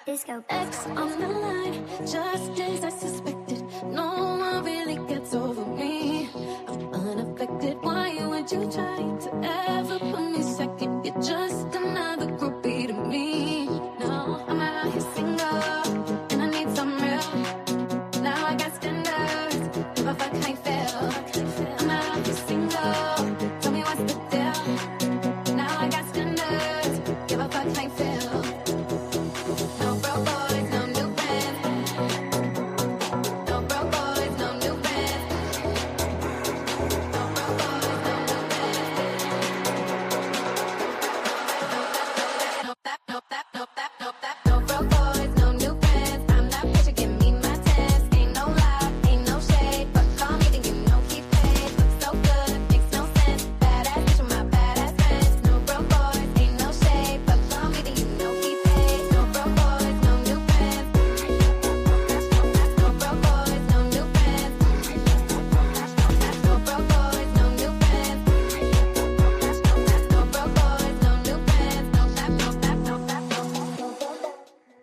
Disco X on the line, just as I suspected. No one really gets over me. I'm unaffected. Why would you try to ever put me second? You're just another groupie to me. No, I'm out here single, and I need some real. Now I got standards, if I fuck I fail. I'm out here single, tell me what's the deal. Now I got standards, give a fuck I fail.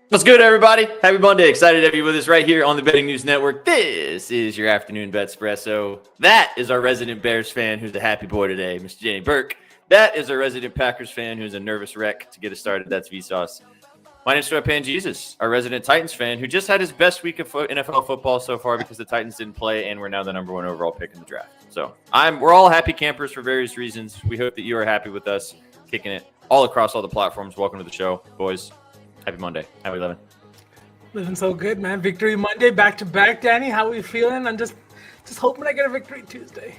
What's good, everybody? Happy Monday. Excited to have you with us right here on the Betting News Network. This is your afternoon BETSPRESSO. That is our resident Bears fan who's a happy boy today, Mr. Jenny Burke. That is our resident Packers fan who's a nervous wreck to get us started. That's Vsauce. My name's Sweatpan Jesus, our resident Titans fan who just had his best week of NFL football so far because the Titans didn't play and we're now the number one overall pick in the draft. So we're all happy campers for various reasons. We hope that you are happy with us kicking it all across all the platforms. Welcome to the show, boys. Happy Monday. How are we living? Living so good, man. Victory Monday, back to back. Danny, how are you feeling? I'm just hoping I get a victory Tuesday.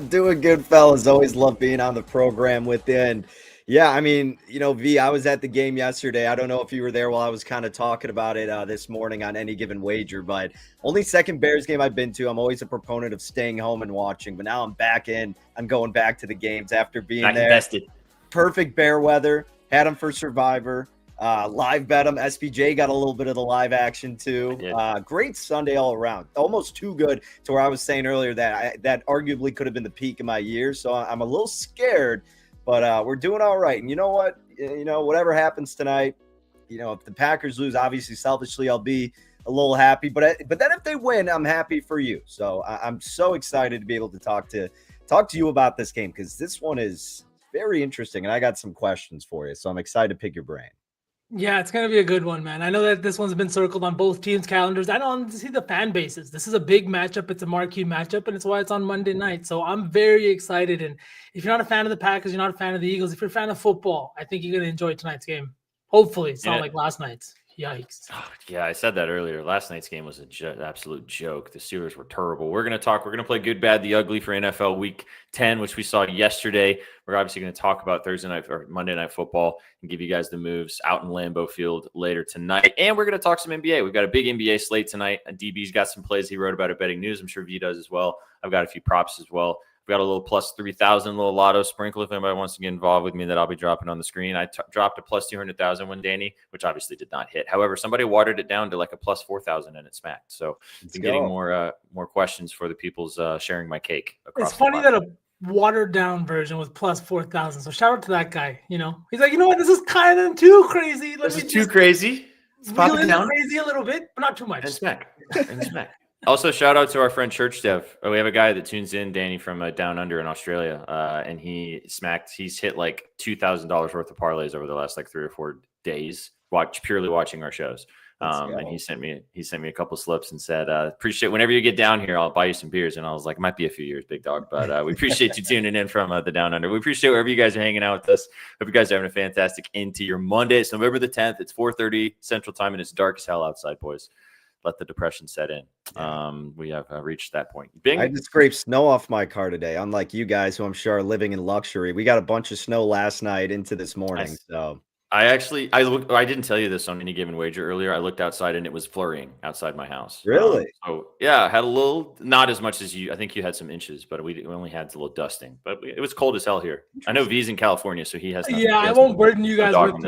Doing good, fellas. Always love being on the program with you. And yeah, I mean, V, I was at the game yesterday. I don't know if you were there while I was kind of talking about it this morning on Any Given Wager, but only second Bears game I've been to. I'm always a proponent of staying home and watching, but now I'm back in. I'm going back to the games after being there. Invested. Perfect bear weather. Had them for Survivor. Live bet them. SPJ got a little bit of the live action too. Great Sunday all around. Almost too good to where I was saying earlier that that arguably could have been the peak of my year. So I'm a little scared, but we're doing all right. And you know what? Whatever happens tonight, if the Packers lose, obviously selfishly I'll be a little happy. But then if they win, I'm happy for you. So I'm so excited to be able to talk to you about this game because this one is very interesting, and I got some questions for you. So I'm excited to pick your brain. Yeah, it's going to be a good one, man. I know that this one's been circled on both teams' calendars. I don't see the fan bases. This is a big matchup. It's a marquee matchup, and it's why it's on Monday night. So I'm very excited. And if you're not a fan of the Packers, you're not a fan of the Eagles. If you're a fan of football, I think you're going to enjoy tonight's game. Hopefully, it's not like last night's. Yikes. Yeah, I said that earlier. Last night's game was an absolute joke. The Steelers were terrible. We're going to play good, bad, the ugly for NFL Week 10, which we saw yesterday. We're obviously going to talk about Thursday night or Monday Night Football and give you guys the moves out in Lambeau Field later tonight. And we're going to talk some NBA. We've got a big NBA slate tonight. DB's got some plays he wrote about at Betting News. I'm sure V does as well. I've got a few props as well. We've got a little plus 3,000 little lotto sprinkle. If anybody wants to get involved with me, that I'll be dropping on the screen. I dropped a plus 200,000 one, Danny, which obviously did not hit. However, somebody watered it down to like a plus 4,000 and it smacked. So I'm getting more questions for the people's sharing my cake. It's funny that a watered down version was plus 4,000. So shout out to that guy. He's like, what? This is kind of too crazy. This is too crazy. Pop it down. Crazy a little bit, but not too much. And smack. Also, shout out to our friend Church Dev. We have a guy that tunes in, Danny, from Down Under in Australia, and he's hit like $2,000 worth of parlays over the last like 3 or 4 days, purely watching our shows. And he sent me a couple slips and said, appreciate whenever you get down here, I'll buy you some beers. And I was like, might be a few years, big dog, but we appreciate you tuning in from the Down Under. We appreciate wherever you guys are hanging out with us. Hope you guys are having a fantastic into your Monday. It's November the 10th. It's 4:30 Central Time, and it's dark as hell outside, boys. Let the depression set in. We have reached that point. Bing. I just scraped snow off my car today. Unlike you guys, who I'm sure are living in luxury, we got a bunch of snow last night into this morning. Nice. So I didn't tell you this on Any Given Wager earlier. I looked outside and it was flurrying outside my house. Really? So yeah, I had a little, not as much as you. I think you had some inches, but we only had a little dusting. But it was cold as hell here. I know V's in California, so he has. I won't burden you guys with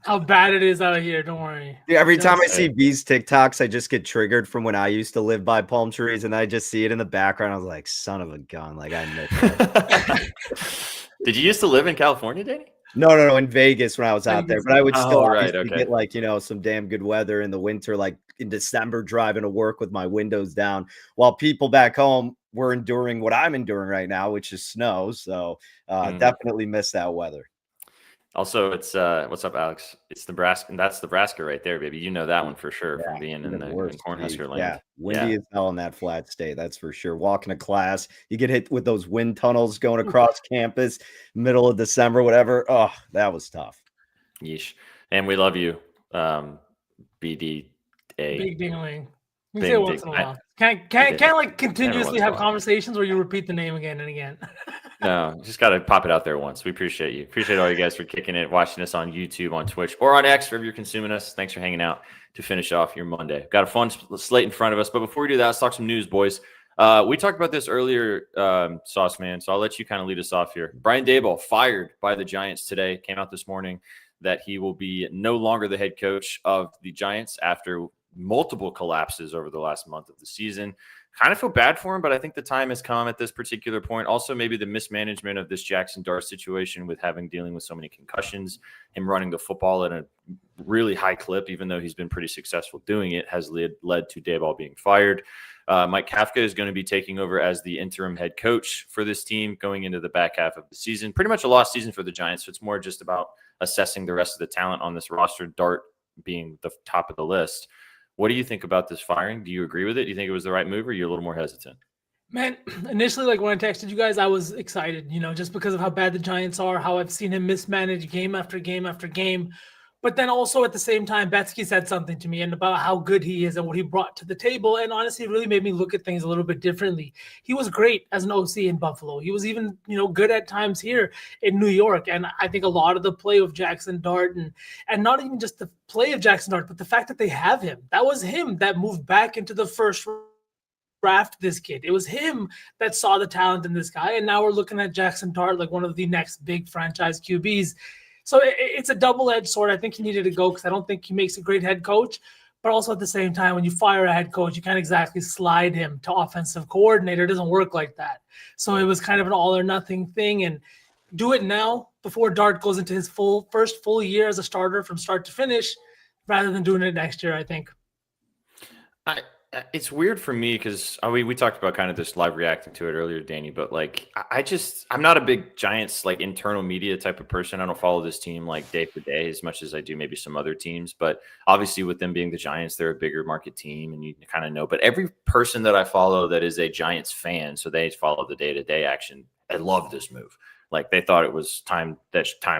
how bad it is out here. Don't worry. Dude, every time I see V's TikToks, I just get triggered from when I used to live by palm trees, and I just see it in the background. I was like, son of a gun. Like, I miss it. Did you used to live in California, Danny? No, in Vegas when I was out there. But I would still right, obviously get like, some damn good weather in the winter, like in December, driving to work with my windows down, while people back home were enduring what I'm enduring right now, which is snow. So definitely miss that weather. Also, it's what's up, Alex? It's Nebraska, and that's Nebraska right there, baby. You know that one for sure from being in Cornhusker land. Yeah, windy as hell in that flat state, that's for sure. Walking to class, you get hit with those wind tunnels going across campus, middle of December, whatever. Oh, that was tough. Yeesh. And we love you, BDA. Big dingling. You say it once in a while. Can't like continuously have conversations where you repeat the name again and again. No, just got to pop it out there once. We appreciate you. Appreciate all you guys for kicking it, watching us on YouTube, on Twitch, or on X, wherever you're consuming us. Thanks for hanging out to finish off your Monday. Got a fun slate in front of us. But before we do that, let's talk some news, boys. We talked about this earlier, Sauce Man, so I'll let you kind of lead us off here. Brian Daboll fired by the Giants today. Came out this morning that he will be no longer the head coach of the Giants after multiple collapses over the last month of the season. Kind of feel bad for him, but I think the time has come at this particular point. Also, maybe the mismanagement of this Jackson Dart situation with dealing with so many concussions, him running the football at a really high clip, even though he's been pretty successful doing it, has led to Daboll being fired. Mike Kafka is going to be taking over as the interim head coach for this team going into the back half of the season. Pretty much a lost season for the Giants, so it's more just about assessing the rest of the talent on this roster, Dart being the top of the list. What do you think about this firing? Do you agree with it? Do you think it was the right move, or are you a little more hesitant? Man, initially, like when I texted you guys, I was excited, just because of how bad the Giants are, how I've seen him mismanage game after game after game. But then also at the same time, Betsky said something to me and about how good he is and what he brought to the table. And honestly, it really made me look at things a little bit differently. He was great as an OC in Buffalo. He was even, good at times here in New York. And I think a lot of the play of Jackson Dart and not even just the play of Jackson Dart, but the fact that they have him. That was him that moved back into the first draft this kid. It was him that saw the talent in this guy. And now we're looking at Jackson Dart like one of the next big franchise QBs. So it's a double-edged sword. I think he needed to go because I don't think he makes a great head coach. But also at the same time, when you fire a head coach, you can't exactly slide him to offensive coordinator. It doesn't work like that. So it was kind of an all-or-nothing thing. And do it now before Dart goes into his first full year as a starter from start to finish rather than doing it next year, I think. It's weird for me because we talked about kind of this live reacting to it earlier, Danny, but I'm not a big Giants like internal media type of person. I don't follow this team like day for day as much as I do maybe some other teams, but obviously with them being the Giants, they're a bigger market team and you kind of know, but every person that I follow that is a Giants fan, so they follow the day-to-day action, I love this move. Like they thought it was time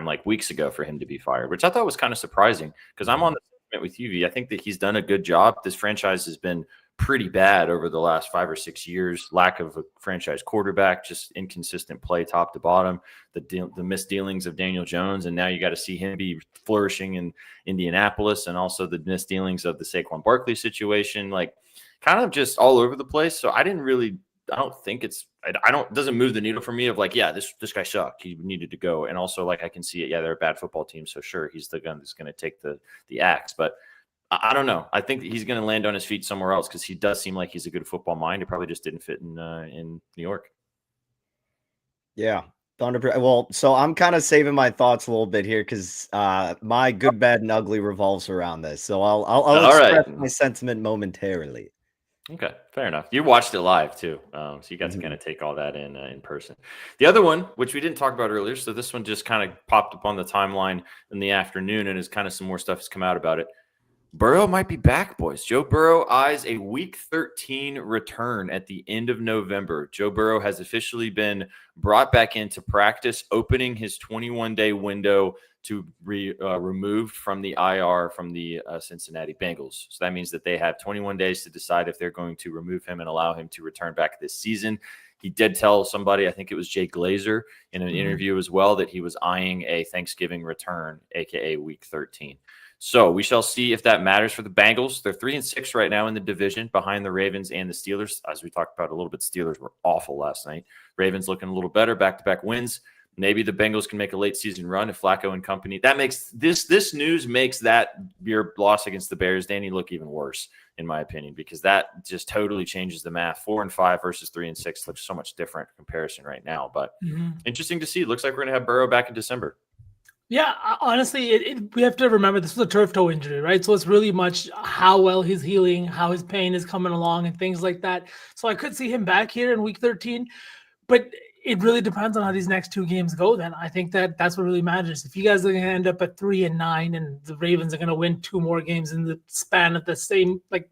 like weeks ago for him to be fired, which I thought was kind of surprising because I'm on the with you. I think that he's done a good job. This franchise has been pretty bad over the last 5 or 6 years. Lack of a franchise quarterback, just inconsistent play top to bottom, the misdealings of Daniel Jones, and now you got to see him be flourishing in Indianapolis, and also the misdealings of the Saquon Barkley situation, like kind of just all over the place. So I don't think it doesn't move the needle for me of like, yeah, this guy sucked. He needed to go. And also like, I can see it. Yeah, they're a bad football team. So sure, he's the gun that's going to take the axe, but I don't know. I think he's going to land on his feet somewhere else because he does seem like he's a good football mind. It probably just didn't fit in New York. Yeah. Well, so I'm kind of saving my thoughts a little bit here because my good, bad, and ugly revolves around this. So I'll express my sentiment momentarily. Okay, fair enough. You watched it live too, so you got to kind of take all that in person. The other one, which we didn't talk about earlier, so this one just kind of popped up on the timeline in the afternoon, and is kind of some more stuff has come out about it. Burrow might be back, boys. Joe Burrow eyes a Week 13 return at the end of November. Joe Burrow has officially been brought back into practice, opening his 21-day window to be removed from the IR from the Cincinnati Bengals. So that means that they have 21 days to decide if they're going to remove him and allow him to return back this season. He did tell somebody, I think it was Jay Glazer, in an interview as well, that he was eyeing a Thanksgiving return, aka Week 13. So we shall see if that matters for the Bengals. They're 3-6 right now in the division behind the Ravens and the Steelers. As we talked about a little bit, Steelers were awful last night. Ravens looking a little better, back-to-back wins. Maybe the Bengals can make a late season run if Flacco and company. That makes this news makes that your loss against the Bears, Danny, look even worse, in my opinion, because that just totally changes the math. 4-5 versus 3-6 looks so much different comparison right now. But interesting to see. It looks like we're going to have Burrow back in December. Yeah, honestly, we have to remember this was a turf toe injury, right? So it's really much how well he's healing, how his pain is coming along, and things like that. So I could see him back here in week 13, but it really depends on how these next two games go. Then I think that's what really matters. If you guys are going to end up at 3-9, and the Ravens are going to win two more games in the span of the same, like,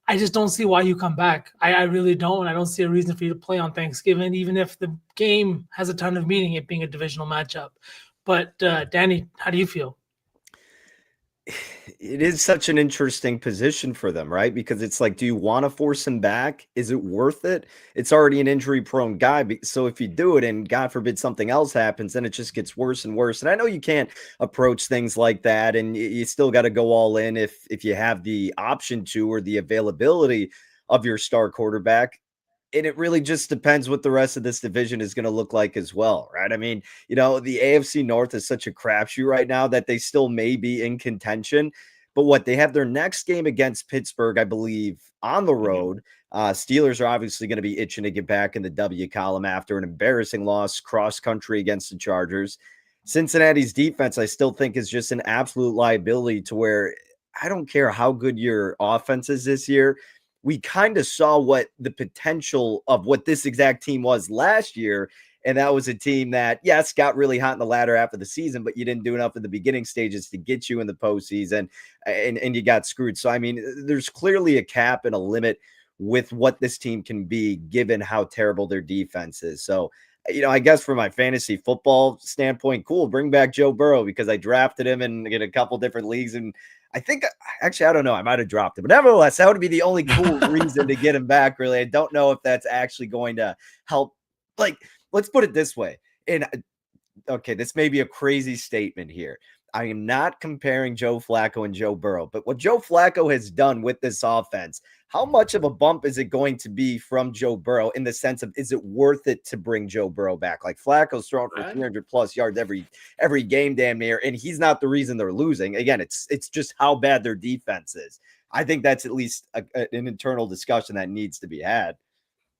I just don't see why you come back. I really don't. I don't see a reason for you to play on Thanksgiving, even if the game has a ton of meaning, it being a divisional matchup. But Danny, how do you feel? It is such an interesting position for them, right? Because it's like, do you want to force him back? Is it worth it? It's already an injury prone guy. So if you do it and God forbid something else happens, then it just gets worse and worse. And I know you can't approach things like that, and you still got to go all in if you have the option to or the availability of your star quarterback. And it really just depends what the rest of this division is going to look like as well, right? I mean, the AFC North is such a crapshoot right now that they still may be in contention. But what they have their next game against Pittsburgh, I believe, on the road. Steelers are obviously going to be itching to get back in the W column after an embarrassing loss cross country against the Chargers. Cincinnati's defense, I still think, is just an absolute liability to where I don't care how good your offense is this year. We kind of saw what the potential of what this exact team was last year. And that was a team that, yes, got really hot in the latter half of the season, but you didn't do enough in the beginning stages to get you in the postseason, and you got screwed. So, I mean, there's clearly a cap and a limit with what this team can be given how terrible their defense is. So, I guess from my fantasy football standpoint, cool, bring back Joe Burrow because I drafted him in a couple different leagues, and I think actually, I don't know. I might have dropped it, but nevertheless, that would be the only cool reason to get him back. Really, I don't know if that's actually going to help. Like, let's put it this way. And okay, this may be a crazy statement here. I am not comparing Joe Flacco and Joe Burrow, but what Joe Flacco has done with this offense, how much of a bump is it going to be from Joe Burrow in the sense of, is it worth it to bring Joe Burrow back? Like, Flacco's throwing for 300 plus yards every game damn near, and he's not the reason they're losing. Again, it's just how bad their defense is. I think that's at least an internal discussion that needs to be had.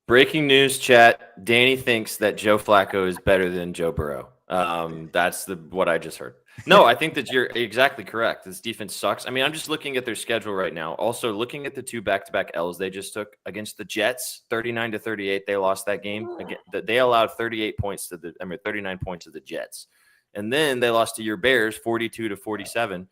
Breaking news, chat. Danny thinks that Joe Flacco is better than Joe Burrow. That's what I just heard. No, I think that you're exactly correct. This defense sucks. I mean, I'm just looking at their schedule right now. Also, looking at the two back-to-back L's they just took against the Jets, 39-38. They lost that game. Again, they allowed 39 points to the Jets. And then they lost to your Bears, 42-47.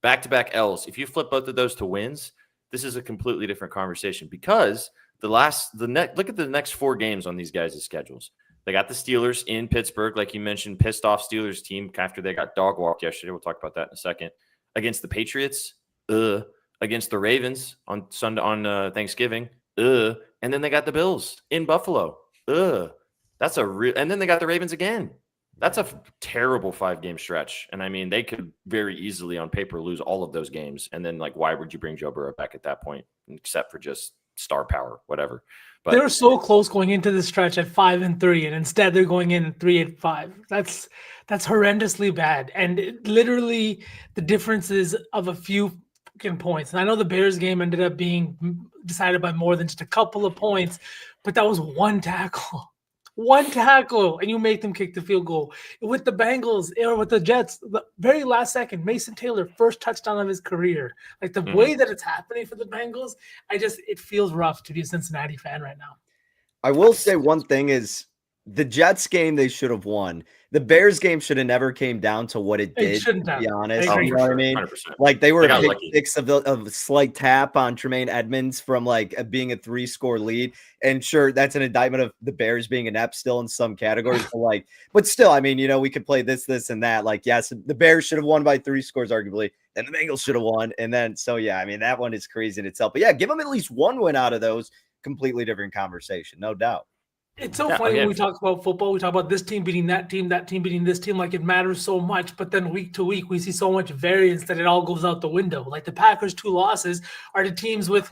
Back-to-back L's. If you flip both of those to wins, this is a completely different conversation because look at the next four games on these guys' schedules. They got the Steelers in Pittsburgh, like you mentioned, pissed off Steelers team after they got dog walked yesterday. We'll talk about that in a second. Against the Patriots, against the Ravens on Sunday on Thanksgiving, and then they got the Bills in Buffalo. That's and then they got the Ravens again. That's a terrible 5-game stretch. And I mean, they could very easily on paper lose all of those games. And then, like, why would you bring Joe Burrow back at that point, except for just star power, whatever? But they were so close going into the stretch at 5-3, and instead they're going in at 3-5. That's horrendously bad. And literally the differences of a few points. And I know the Bears game ended up being decided by more than just a couple of points, but that was one tackle. One tackle, and you make them kick the field goal. With the Bengals or with the Jets, the very last second, Mason Taylor, first touchdown of his career. Like the way that it's happening for the Bengals, it feels rough to be a Cincinnati fan right now. I will say one thing is the Jets game they should have won. The Bears game should have never came down to what it did, to be honest. You know what I mean? 100%. Like they were a pick six of a slight tap on Tremaine Edmonds from like being a 3-score lead. And sure, that's an indictment of the Bears being inept still in some categories. But still, I mean, we could play this, and that. Like, yes, the Bears should have won by 3 scores, arguably. Then the Bengals should have won. And then, so yeah, I mean, that one is crazy in itself. But yeah, give them at least one win out of those. Completely different conversation, no doubt. It's so funny when we talk about football, we talk about this team beating that team beating this team, like it matters so much. But then week to week, we see so much variance that it all goes out the window. Like the Packers' 2 losses are the teams with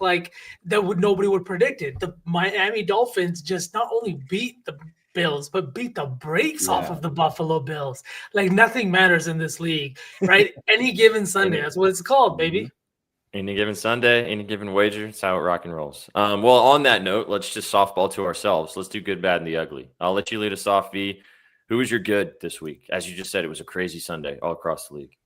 nobody would predict it. The Miami Dolphins just not only beat the Bills, but beat the brakes off of the Buffalo Bills. Like nothing matters in this league, right? Any given Sunday, that's what it's called, baby. Any given Sunday, any given wager, it's how it rock and rolls. Well, on that note, let's just softball to ourselves. Let's do good, bad, and the ugly. I'll let you lead us off, V. Who was your good this week? As you just said, it was a crazy Sunday all across the league.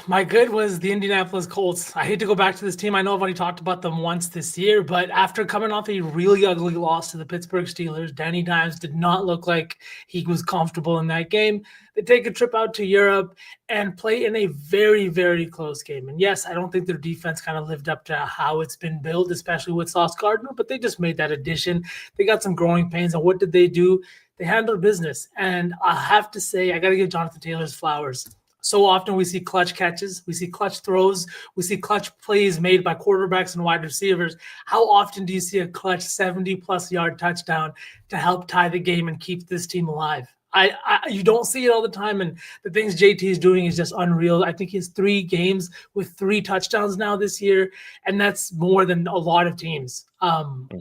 My good was the Indianapolis Colts. I hate to go back to this team. I know I've already talked about them once this year, but after coming off a really ugly loss to the Pittsburgh Steelers, Danny Dimes did not look like he was comfortable in that game. They take a trip out to Europe and play in a very, very close game. And yes, I don't think their defense kind of lived up to how it's been built, especially with Sauce Gardner, but they just made that addition. They got some growing pains. And what did they do? They handled business. And I have to say, I got to give Jonathan Taylor's flowers. So often we see clutch catches, we see clutch throws, we see clutch plays made by quarterbacks and wide receivers. How often do you see a clutch 70-plus yard touchdown to help tie the game and keep this team alive? You don't see it all the time, and the things JT is doing is just unreal. I think he has 3 games with 3 touchdowns now this year, and that's more than a lot of teams.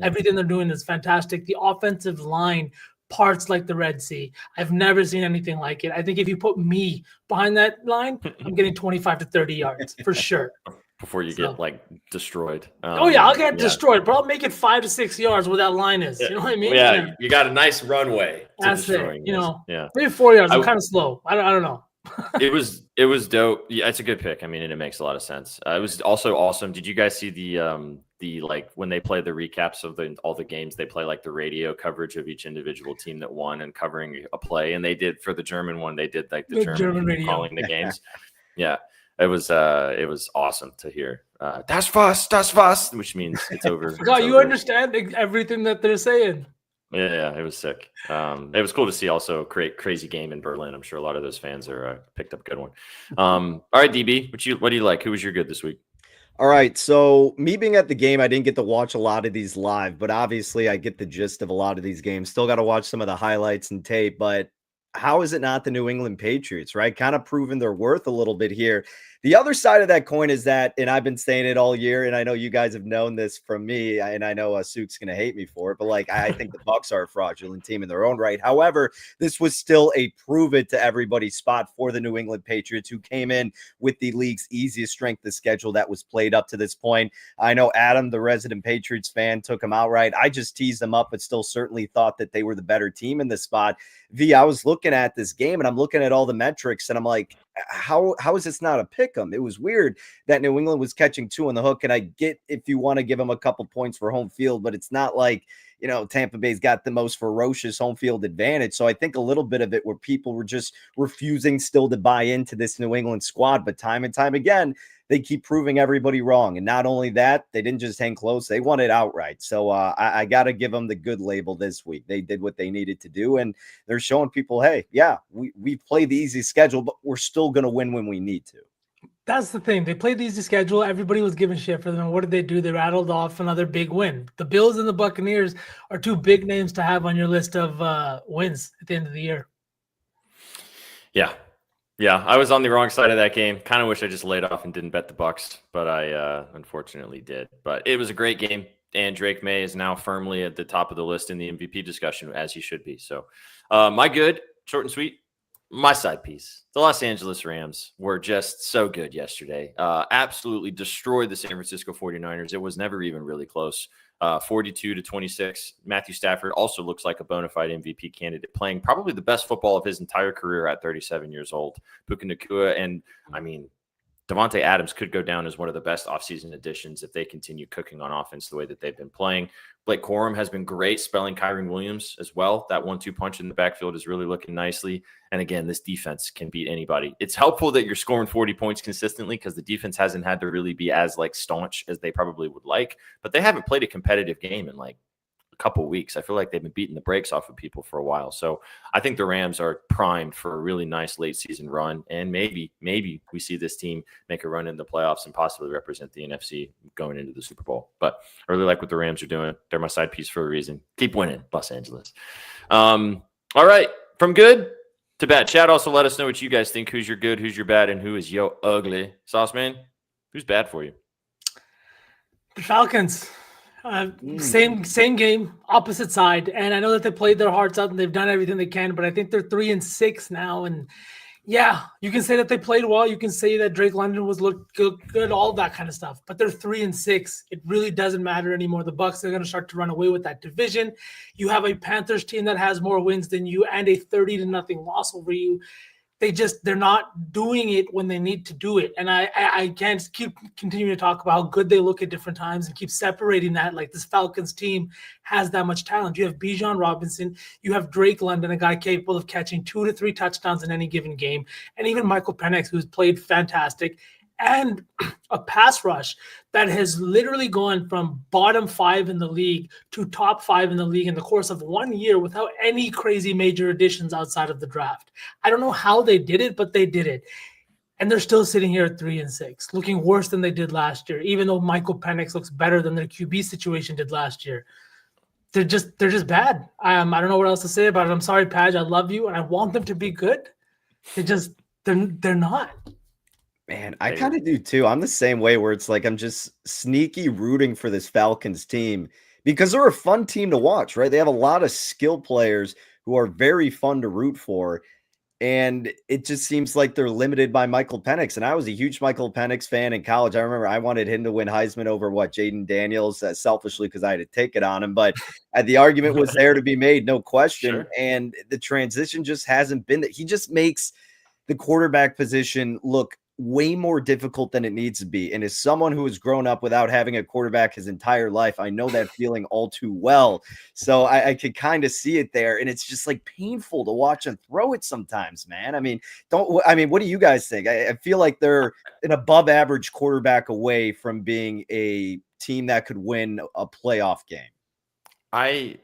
Everything they're doing is fantastic. The offensive line parts like the Red Sea. I've never seen anything like it. I think if you put me behind that line, I'm getting 25 to 30 yards for sure. Before you get like destroyed. I'll get destroyed, but I'll make it 5 to 6 yards where that line is. You know what I mean? Yeah, you got a nice runway. That's it. Maybe 4 yards. I'm kind of slow. I don't know. It was dope. Yeah, it's a good pick. I mean, and it makes a lot of sense. It was also awesome. Did you guys see the like when they play the recaps of all the games, they play like the radio coverage of each individual team that won and covering a play. And they did for the German one, they did like the German radio calling the games. Yeah. It was awesome to hear. Das was, which means it's over. God, you understand everything that they're saying. Yeah, it was sick. It was cool to see also crazy game in Berlin. I'm sure a lot of those fans are picked up a good one. All right, DB, what do you like? Who was your good this week? All right, so me being at the game, I didn't get to watch a lot of these live, but obviously I get the gist of a lot of these games. Still got to watch some of the highlights and tape, but how is it not the New England Patriots, right? Kind of proving their worth a little bit here. The other side of that coin is that, and I've been saying it all year, and I know you guys have known this from me, and I know Sook's going to hate me for it, but like I think the Bucs are a fraudulent team in their own right. However, this was still a prove it to everybody spot for the New England Patriots, who came in with the league's easiest strength of schedule that was played up to this point. I know Adam, the resident Patriots fan, took them outright. I just teased them up, but still certainly thought that they were the better team in this spot. I was looking at this game and I'm looking at all the metrics and I'm like, how is this not a pick 'em? It was weird that New England was catching 2 on the hook. And I get if you want to give them a couple points for home field, but it's not like, Tampa Bay's got the most ferocious home field advantage. So I think a little bit of it where people were just refusing still to buy into this New England squad. But time and time again, they keep proving everybody wrong. And not only that, they didn't just hang close, they won it outright. So I got to give them the good label this week. They did what they needed to do. And they're showing people, hey, yeah, we played the easy schedule, but we're still going to win when we need to. That's the thing. They played the easy schedule. Everybody was giving shit for them. And what did they do? They rattled off another big win. The Bills and the Buccaneers are 2 big names to have on your list of wins at the end of the year. Yeah, I was on the wrong side of that game. Kind of wish I just laid off and didn't bet the Bucs, but I unfortunately did. But it was a great game, and Drake May is now firmly at the top of the list in the MVP discussion, as he should be. So my good, short and sweet, my side piece. The Los Angeles Rams were just so good yesterday. Absolutely destroyed the San Francisco 49ers. It was never even really close. 42-26. Matthew Stafford also looks like a bona fide MVP candidate, playing probably the best football of his entire career at 37 years old. Puka Nacua, and I mean, Devontae Adams could go down as one of the best offseason additions if they continue cooking on offense the way that they've been playing. Blake Corum has been great spelling Kyren Williams as well. That 1-2 punch in the backfield is really looking nicely. And again, this defense can beat anybody. It's helpful that you're scoring 40 points consistently because the defense hasn't had to really be as like staunch as they probably would like, but they haven't played a competitive game in like a couple weeks. I feel like they've been beating the brakes off of people for a while. So I think the Rams are primed for a really nice late season run. And maybe we see this team make a run in the playoffs and possibly represent the NFC going into the Super Bowl. But I really like what the Rams are doing. They're my side piece for a reason. Keep winning, Los Angeles. All right. From good to bad. Chat, also let us know what you guys think. Who's your good, who's your bad, and who is yo ugly. Sauce Man, who's bad for you? The Falcons. Same game, opposite side. And I know that they played their hearts out and they've done everything they can, but I think they're 3-6 now. And, Yeah, you can say that they played well. You can say that Drake London was looked good, all that kind of stuff. But they're 3-6. It really doesn't matter anymore. The Bucks are going to start to run away with that division. You have a Panthers team that has more wins than you and a 30-0 loss over you. They're not doing it when they need to do it. And I can't keep continuing to talk about how good they look at different times and keep separating that. Like, this Falcons team has that much talent. You have Bijan Robinson, you have Drake London, a guy capable of catching 2 to 3 touchdowns in any given game, and even Michael Penix, who's played fantastic, and a pass rush that has literally gone from bottom 5 in the league to top 5 in the league in the course of 1 year without any crazy major additions outside of the draft. I don't know how they did it, but they did it. And they're still sitting here at 3-6, looking worse than they did last year, even though Michael Penix looks better than their QB situation did last year. They're just bad. I don't know what else to say about it. I'm sorry, Paj. I love you, and I want them to be good. They're not. Man, I kind of do too. I'm the same way, where it's like I'm just sneaky rooting for this Falcons team because they're a fun team to watch, right? They have a lot of skill players who are very fun to root for. And it just seems like they're limited by Michael Penix. And I was a huge Michael Penix fan in college. I remember I wanted him to win Heisman over Jaden Daniels, selfishly, because I had a ticket on him. But the argument was there to be made, no question. Sure. And the transition just hasn't been that. He just makes the quarterback position look way more difficult than it needs to be. And as someone who has grown up without having a quarterback his entire life, I know that feeling all too well. So I could kind of see it there. And it's just like painful to watch him throw it sometimes, man. I mean, what do you guys think? I feel like they're an above average quarterback away from being a team that could win a playoff game.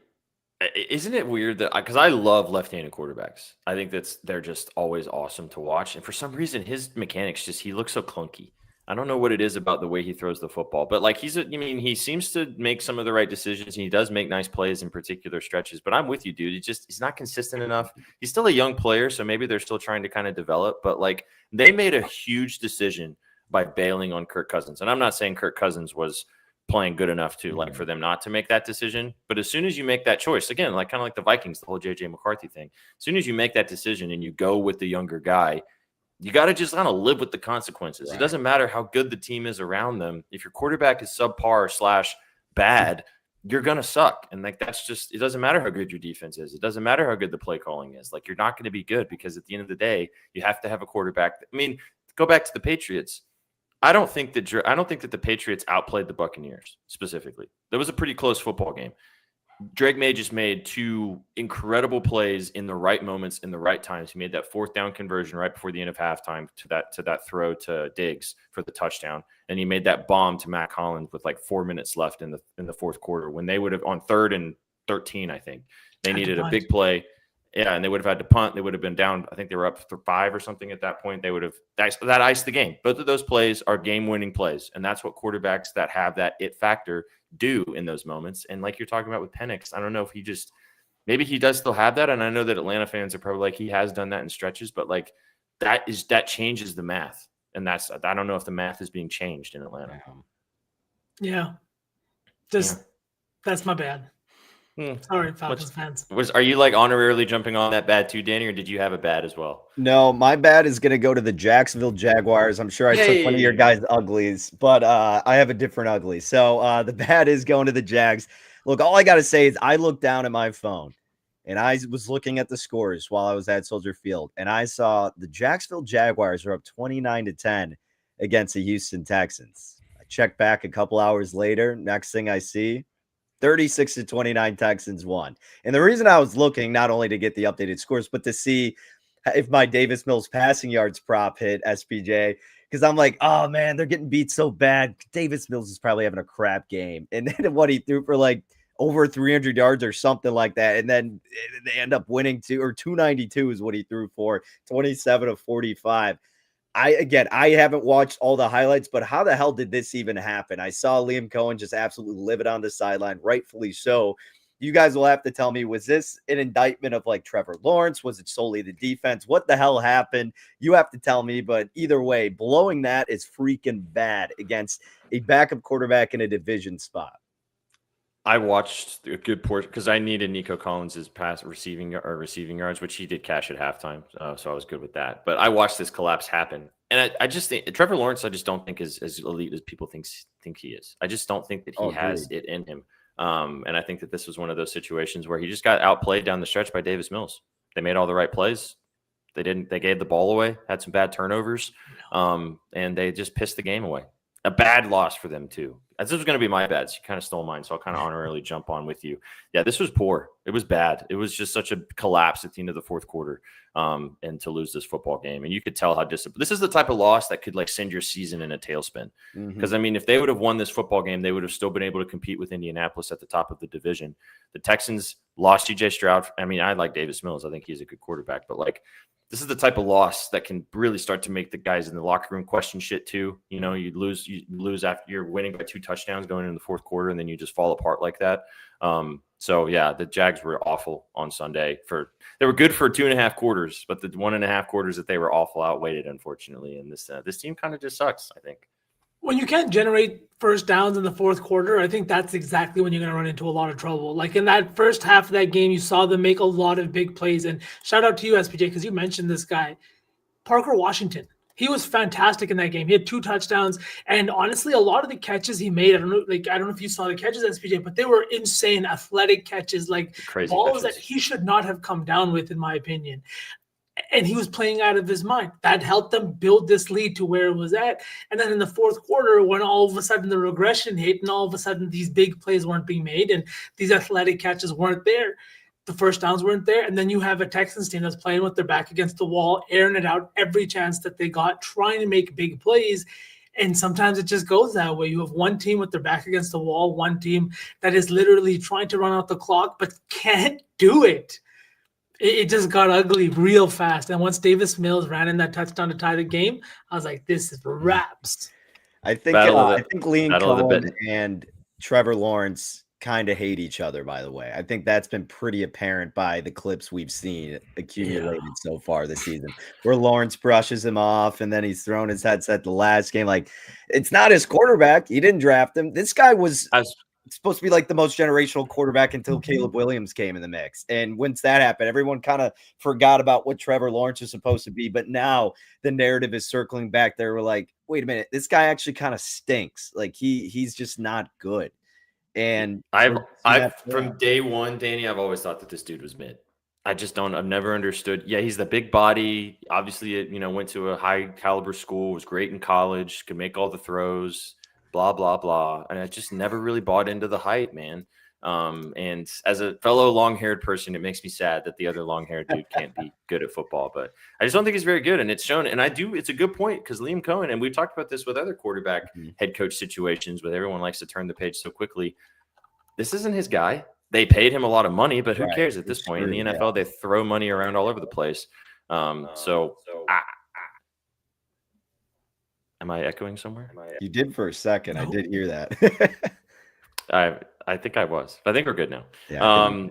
Isn't it weird that, because I love left-handed quarterbacks. I think they're just always awesome to watch. And for some reason, his mechanics he looks so clunky. I don't know what it is about the way he throws the football, but like he seems to make some of the right decisions. And he does make nice plays in particular stretches, but I'm with you, dude. He's not consistent enough. He's still a young player, so maybe they're still trying to kind of develop, but like they made a huge decision by bailing on Kirk Cousins. And I'm not saying Kirk Cousins was playing good enough to for them not to make that decision. But as soon as you make that choice, again, kind of like the Vikings, the whole JJ McCarthy thing, as soon as you make that decision and you go with the younger guy, you got to just kind of live with the consequences. Right. It doesn't matter how good the team is around them. If your quarterback is subpar / bad, you're going to suck. And like, that's just, it doesn't matter how good your defense is. It doesn't matter how good the play calling is. Like, you're not going to be good because at the end of the day, you have to have a quarterback. I mean, go back to the Patriots. I don't think that the Patriots outplayed the Buccaneers specifically. That was a pretty close football game. Drake May just made 2 incredible plays in the right moments, in the right times. He made that 4th down conversion right before the end of halftime to that throw to Diggs for the touchdown, and he made that bomb to Matt Collins with like 4 minutes left in the fourth quarter when they would have, on 3rd and 13, I think they needed a big play. Yeah, and they would have had to punt. They would have been down. I think they were up for 5 or something at that point. They would have that iced the game. Both of those plays are game-winning plays, and that's what quarterbacks that have that it factor do in those moments. And like you're talking about with Penix, I don't know if maybe he does still have that. And I know that Atlanta fans are probably like, he has done that in stretches, but like that changes the math. And I don't know if the math is being changed in Atlanta. Yeah. That's my bad. Sorry, Falcons fans. Are you like honorarily jumping on that bad too, Danny, or did you have a bad as well? No, my bad is going to go to the Jacksonville Jaguars. I'm sure I took one of your guys' uglies, but I have a different ugly. So the bad is going to the Jags. Look, all I got to say is I looked down at my phone and I was looking at the scores while I was at Soldier Field, and I saw the Jacksonville Jaguars are up 29-10 against the Houston Texans. I checked back a couple hours later. Next thing I see, 36-29 Texans won. And the reason I was looking, not only to get the updated scores, but to see if my Davis Mills passing yards prop hit SPJ, because I'm like, oh man, they're getting beat so bad. Davis Mills is probably having a crap game. And then what he threw for like over 300 yards or something like that. And then they end up winning 292 is what he threw for, 27 of 45. I haven't watched all the highlights, but how the hell did this even happen? I saw Liam Cohen just absolutely live it on the sideline, rightfully so. You guys will have to tell me, was this an indictment of like Trevor Lawrence? Was it solely the defense? What the hell happened? You have to tell me, but either way, blowing that is freaking bad against a backup quarterback in a division spot. I watched a good portion because I needed Nico Collins's receiving yards, which he did cash at halftime, so I was good with that. But I watched this collapse happen, and I just think Trevor Lawrence, I just don't think is as elite as people think he is. I just don't think that he has it in him. And I think that this was one of those situations where he just got outplayed down the stretch by Davis Mills. They made all the right plays. They didn't. They gave the ball away, had some bad turnovers, and they just pissed the game away. A bad loss for them too. This was going to be my bad. So you kind of stole mine, so I'll kind of honorarily jump on with you. Yeah, this was poor. It was bad. It was just such a collapse at the end of the fourth quarter, and to lose this football game. And you could tell how disappointed. This is the type of loss that could like send your season in a tailspin. Because I mean, if they would have won this football game, they would have still been able to compete with Indianapolis at the top of the division. The Texans lost C.J. Stroud. I mean, I like Davis Mills. I think he's a good quarterback, but like, this is the type of loss that can really start to make the guys in the locker room question shit too. You know, you lose after you're winning by 2 touchdowns going into the fourth quarter, and then you just fall apart like that. So yeah, the Jags were awful on Sunday. They were good for 2.5 quarters, but the 1.5 quarters that they were awful outweighed it, unfortunately. And this team kind of just sucks, I think. When you can't generate first downs in the fourth quarter, I think that's exactly when you're going to run into a lot of trouble. Like in that first half of that game, you saw them make a lot of big plays. And shout out to you, SPJ, because you mentioned this guy, Parker Washington. He was fantastic in that game. He had 2 touchdowns. And honestly, a lot of the catches he made, I don't know if you saw the catches, SPJ, but they were insane athletic catches, like crazy balls catches that he should not have come down with, in my opinion. And he was playing out of his mind. That helped them build this lead to where it was at. And then in the fourth quarter, when all of a sudden the regression hit and all of a sudden these big plays weren't being made and these athletic catches weren't there, the first downs weren't there. And then you have a Texans team that's playing with their back against the wall, airing it out every chance that they got, trying to make big plays. And sometimes it just goes that way. You have one team with their back against the wall, one team that is literally trying to run out the clock but can't do it. It just got ugly real fast. And once Davis Mills ran in that touchdown to tie the game, I was like, this is wraps. I think Liam Cohen and Trevor Lawrence kind of hate each other, by the way. I think that's been pretty apparent by the clips we've seen accumulated so far this season, where Lawrence brushes him off and then he's thrown his headset the last game. Like, it's not his quarterback. He didn't draft him. This guy was supposed to be like the most generational quarterback until Caleb Williams came in the mix. And once that happened, everyone kind of forgot about what Trevor Lawrence is supposed to be. But now the narrative is circling back there. We're like, wait a minute, this guy actually kind of stinks. Like he's just not good. And I've from day one, Danny, I've always thought that this dude was mid. I've never understood. Yeah, he's the big body. Obviously, went to a high caliber school, was great in college, could make all the throws, blah, blah, blah. And I just never really bought into the hype, man. And as a fellow long-haired person, it makes me sad that the other long-haired dude can't be good at football. But I just don't think he's very good. And it's shown. And it's a good point because Liam Cohen, and we've talked about this with other quarterback head coach situations, but everyone likes to turn the page so quickly. This isn't his guy. They paid him a lot of money, but who cares at this point? In the NFL, they throw money around all over the place. Am I echoing somewhere? You did for a second. No. I did hear that. I think I was. I think we're good now. Yeah, all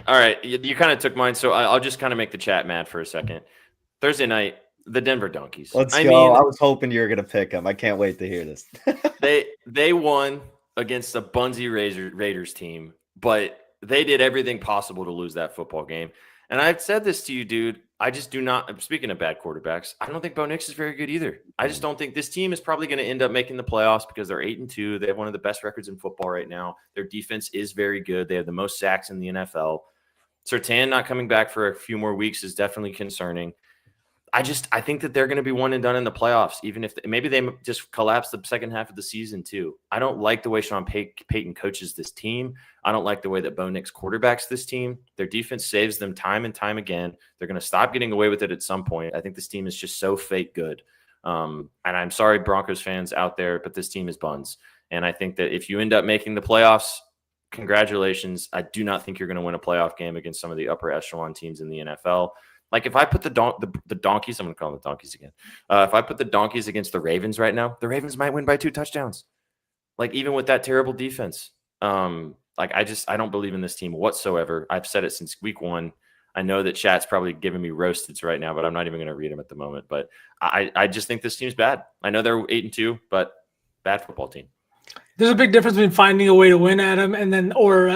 right. You kind of took mine, so I'll just kind of make the chat mad for a second. Thursday night, the Denver Donkeys. Let's go. I was hoping you were going to pick them. I can't wait to hear this. They won against a Bunzy Raiders team, but they did everything possible to lose that football game. And I've said this to you, dude. I just do not. Speaking of bad quarterbacks, I don't think Bo Nix is very good either. I just don't think this team is probably going to end up making the playoffs because they're 8-2. They have one of the best records in football right now. Their defense is very good. They have the most sacks in the NFL. Surtain not coming back for a few more weeks is definitely concerning. I think that they're going to be one and done in the playoffs, even if maybe they just collapse the second half of the season too. I don't like the way Sean Payton coaches this team. I don't like the way that Bo Nix quarterbacks this team. Their defense saves them time and time again. They're going to stop getting away with it at some point. I think this team is just so fake good. And I'm sorry, Broncos fans out there, but this team is buns. And I think that if you end up making the playoffs, congratulations. I do not think you're going to win a playoff game against some of the upper echelon teams in the NFL. Like if I put the Donkeys, I'm going to call them the Donkeys again. If I put the Donkeys against the Ravens right now, the Ravens might win by 2 touchdowns. Like even with that terrible defense. I don't believe in this team whatsoever. I've said it since week 1. I know that chat's probably giving me roasted right now, but I'm not even going to read them at the moment. But I just think this team's bad. I know they're 8-2, but bad football team. There's a big difference between finding a way to win, Adam, and then or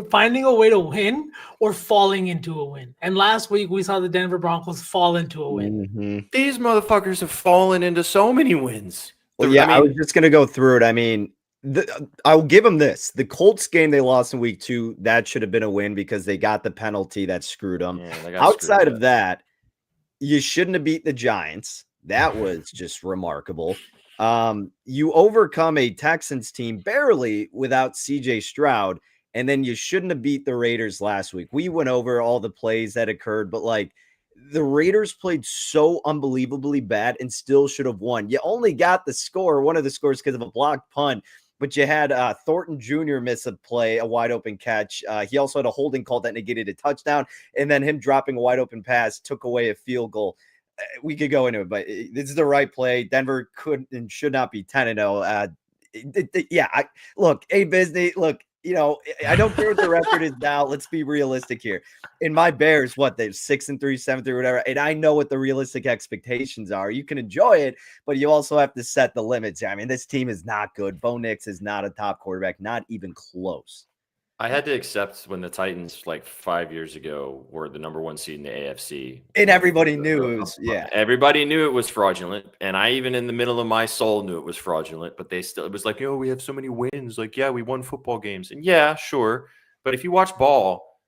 finding a way to win or falling into a win. And last week we saw the Denver Broncos fall into a win. Mm-hmm. These motherfuckers have fallen into so many wins. Well, yeah, I was just going to go through it. I mean, I'll give them this. The Colts game they lost in week 2, that should have been a win because they got the penalty that screwed them. Yeah, outside of that, you shouldn't have beat the Giants. That was just remarkable. You overcome a Texans team barely without CJ Stroud, and then you shouldn't have beat the Raiders last week. We went over all the plays that occurred, but like the Raiders played so unbelievably bad and still should have won. You only got the score, one of the scores, because of a blocked punt, but you had Thornton Jr. miss a play, a wide open catch. He also had a holding call that negated a touchdown, and then him dropping a wide open pass took away a field goal. We could go into it, but this is the right play. Denver could and should not be 10-0. Look, Bisney, look, I don't care what the record is now. Let's be realistic here. In my Bears, they're 6-3, 7-3, whatever. And I know what the realistic expectations are. You can enjoy it, but you also have to set the limits. I mean, this team is not good. Bo Nix is not a top quarterback, not even close. I had to accept when the Titans, like 5 years ago, were the number 1 seed in the AFC. And everybody knew it was, Everybody knew it was fraudulent. And I, even in the middle of my soul, knew it was fraudulent. But it was like, we have so many wins. Like, yeah, we won football games. And yeah, sure. But if you watch ball,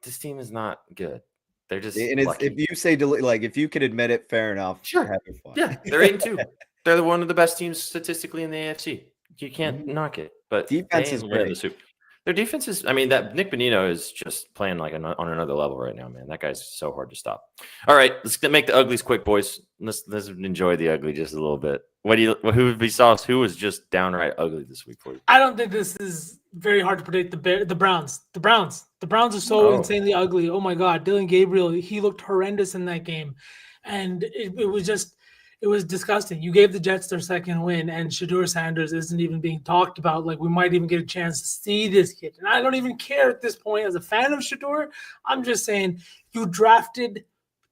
this team is not good. They're just if you say, if you can admit it, fair enough. Sure. Have fun. Yeah, they're 8-2. They're one of the best teams statistically in the AFC. You can't knock it. But defense is winning the Super. Their defense is, that Nick Bonino is just playing like on another level right now, man. That guy's so hard to stop. All right, let's make the uglies quick, boys. Let's enjoy the ugly just a little bit. Who was just downright ugly this week for you? I don't think this is very hard to predict. The Browns. The Browns are so insanely ugly. Oh my God, Dylan Gabriel, he looked horrendous in that game, and it was disgusting. You gave the Jets their second win, and Shedeur Sanders isn't even being talked about. Like, we might even get a chance to see this kid. And I don't even care at this point. As a fan of Shedeur, I'm just saying you drafted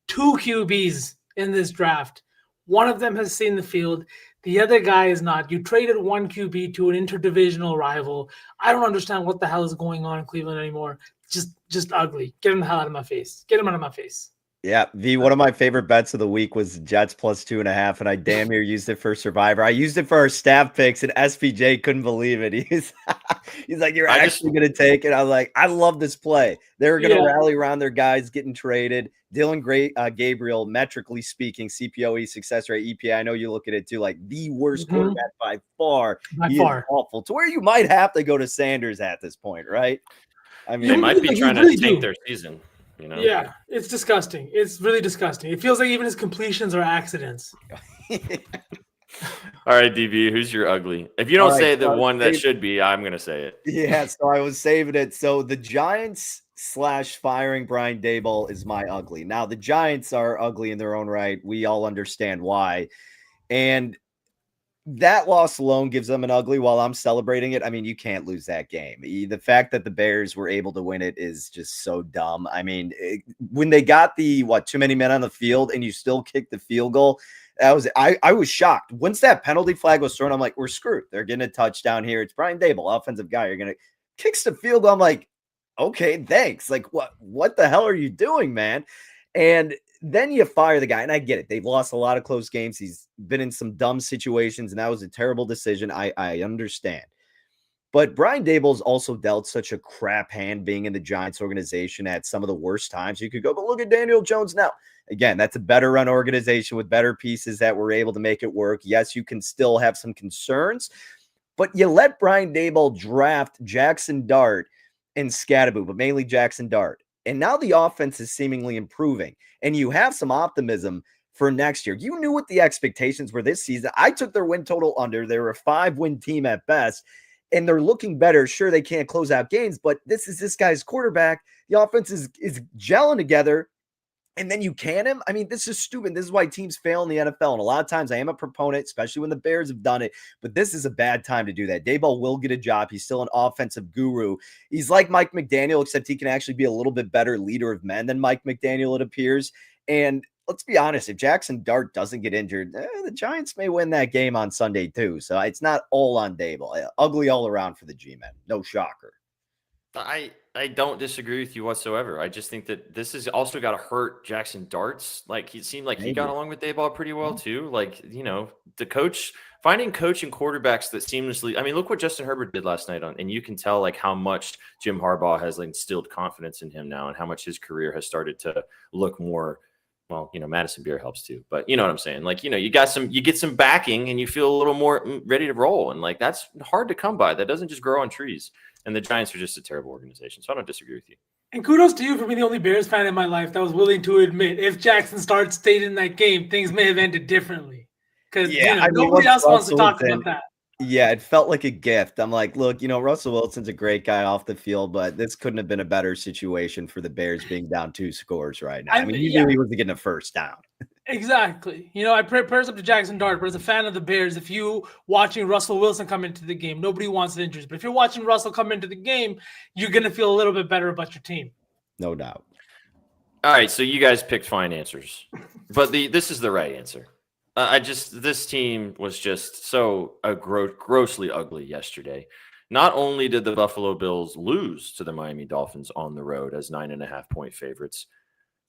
2 QBs in this draft. One of them has seen the field. The other guy is not. You traded 1 QB to an interdivisional rival. I don't understand what the hell is going on in Cleveland anymore. Just ugly. Get him the hell out of my face. Get him out of my face. Yeah, one of my favorite bets of the week was Jets plus 2.5, and I damn near used it for Survivor. I used it for our staff picks, and SPJ couldn't believe it. He's like, "You're actually going to take it?" I was like, "I love this play." They're going to rally around their guys getting traded. Dylan Gabriel, metrically speaking, CPOE success rate, EPA. I know you look at it too, like the worst quarterback by far. He is awful. To where you might have to go to Sanders at this point, right? I mean, they might be trying to tank their season. Yeah, it's disgusting. It's really disgusting. It feels like even his completions are accidents. All right, DB, who's your ugly? If you don't say the one that should be, I'm going to say it. Yeah, so I was saving it. So the Giants / firing Brian Daboll is my ugly. Now, the Giants are ugly in their own right. We all understand why. And that loss alone gives them an ugly while I'm celebrating it. I mean, you can't lose that game. The fact that the Bears were able to win it is just so dumb. I mean, when they got too many men on the field and you still kicked the field goal, I was shocked. Once that penalty flag was thrown, I'm like, we're screwed. They're getting a touchdown here. It's Brian Daboll, offensive guy. You're going to kick the field goal. I'm like, okay, thanks. Like, what the hell are you doing, man? And then you fire the guy, and I get it. They've lost a lot of close games. He's been in some dumb situations, and that was a terrible decision. I understand. But Brian Daboll's also dealt such a crap hand being in the Giants organization at some of the worst times you could go. But look at Daniel Jones now. Again, that's a better run organization with better pieces that were able to make it work. Yes, you can still have some concerns, but you let Brian Daboll draft Jackson Dart and Scatterbo, but mainly Jackson Dart. And now the offense is seemingly improving, and you have some optimism for next year. You knew what the expectations were this season. I took their win total under. They were a 5-win team at best, and they're looking better. Sure, they can't close out games, but this is this guy's quarterback. The offense is gelling together, and then you can him. I mean, this is stupid. This is why teams fail in the NFL, and a lot of times I am a proponent, especially when the Bears have done it, but this is a bad time to do that. Daboll will get a job. He's still an offensive guru. He's like Mike McDaniel, except he can actually be a little bit better leader of men than Mike McDaniel, it appears. And let's be honest, if Jackson Dart doesn't get injured, the Giants may win that game on Sunday too. So it's not all on Dable. Ugly all around for the G-men. No shocker. I don't disagree with you whatsoever. I just think that this has also got to hurt Jackson Darts. Like, he seemed like he got along with Dayball pretty well too. Like, the coach finding coaching quarterbacks that seamlessly. I mean, look what Justin Herbert did last night and you can tell like how much Jim Harbaugh has like instilled confidence in him now and how much his career has started to look more. Well, Madison Beer helps too, but you know what I'm saying? Like, you get some backing and you feel a little more ready to roll. And like, that's hard to come by. That doesn't just grow on trees. And the Giants are just a terrible organization. So I don't disagree with you. And kudos to you for being the only Bears fan in my life that was willing to admit if Jackson Dart stayed in that game, things may have ended differently. Because nobody else wants to talk about that. Yeah, it felt like a gift. I'm like, look, Russell Wilson's a great guy off the field, but this couldn't have been a better situation for the Bears being down 2 scores right now. I mean, he knew he wasn't getting a first down. Exactly. I prayers up to Jackson Dart, but as a fan of the Bears, if you watching Russell Wilson come into the game, nobody wants injuries. But if you're watching Russell come into the game, you're going to feel a little bit better about your team. No doubt. All right, so you guys picked fine answers, but this is the right answer. This team was just so grossly ugly yesterday. Not only did the Buffalo Bills lose to the Miami Dolphins on the road as 9.5-point favorites,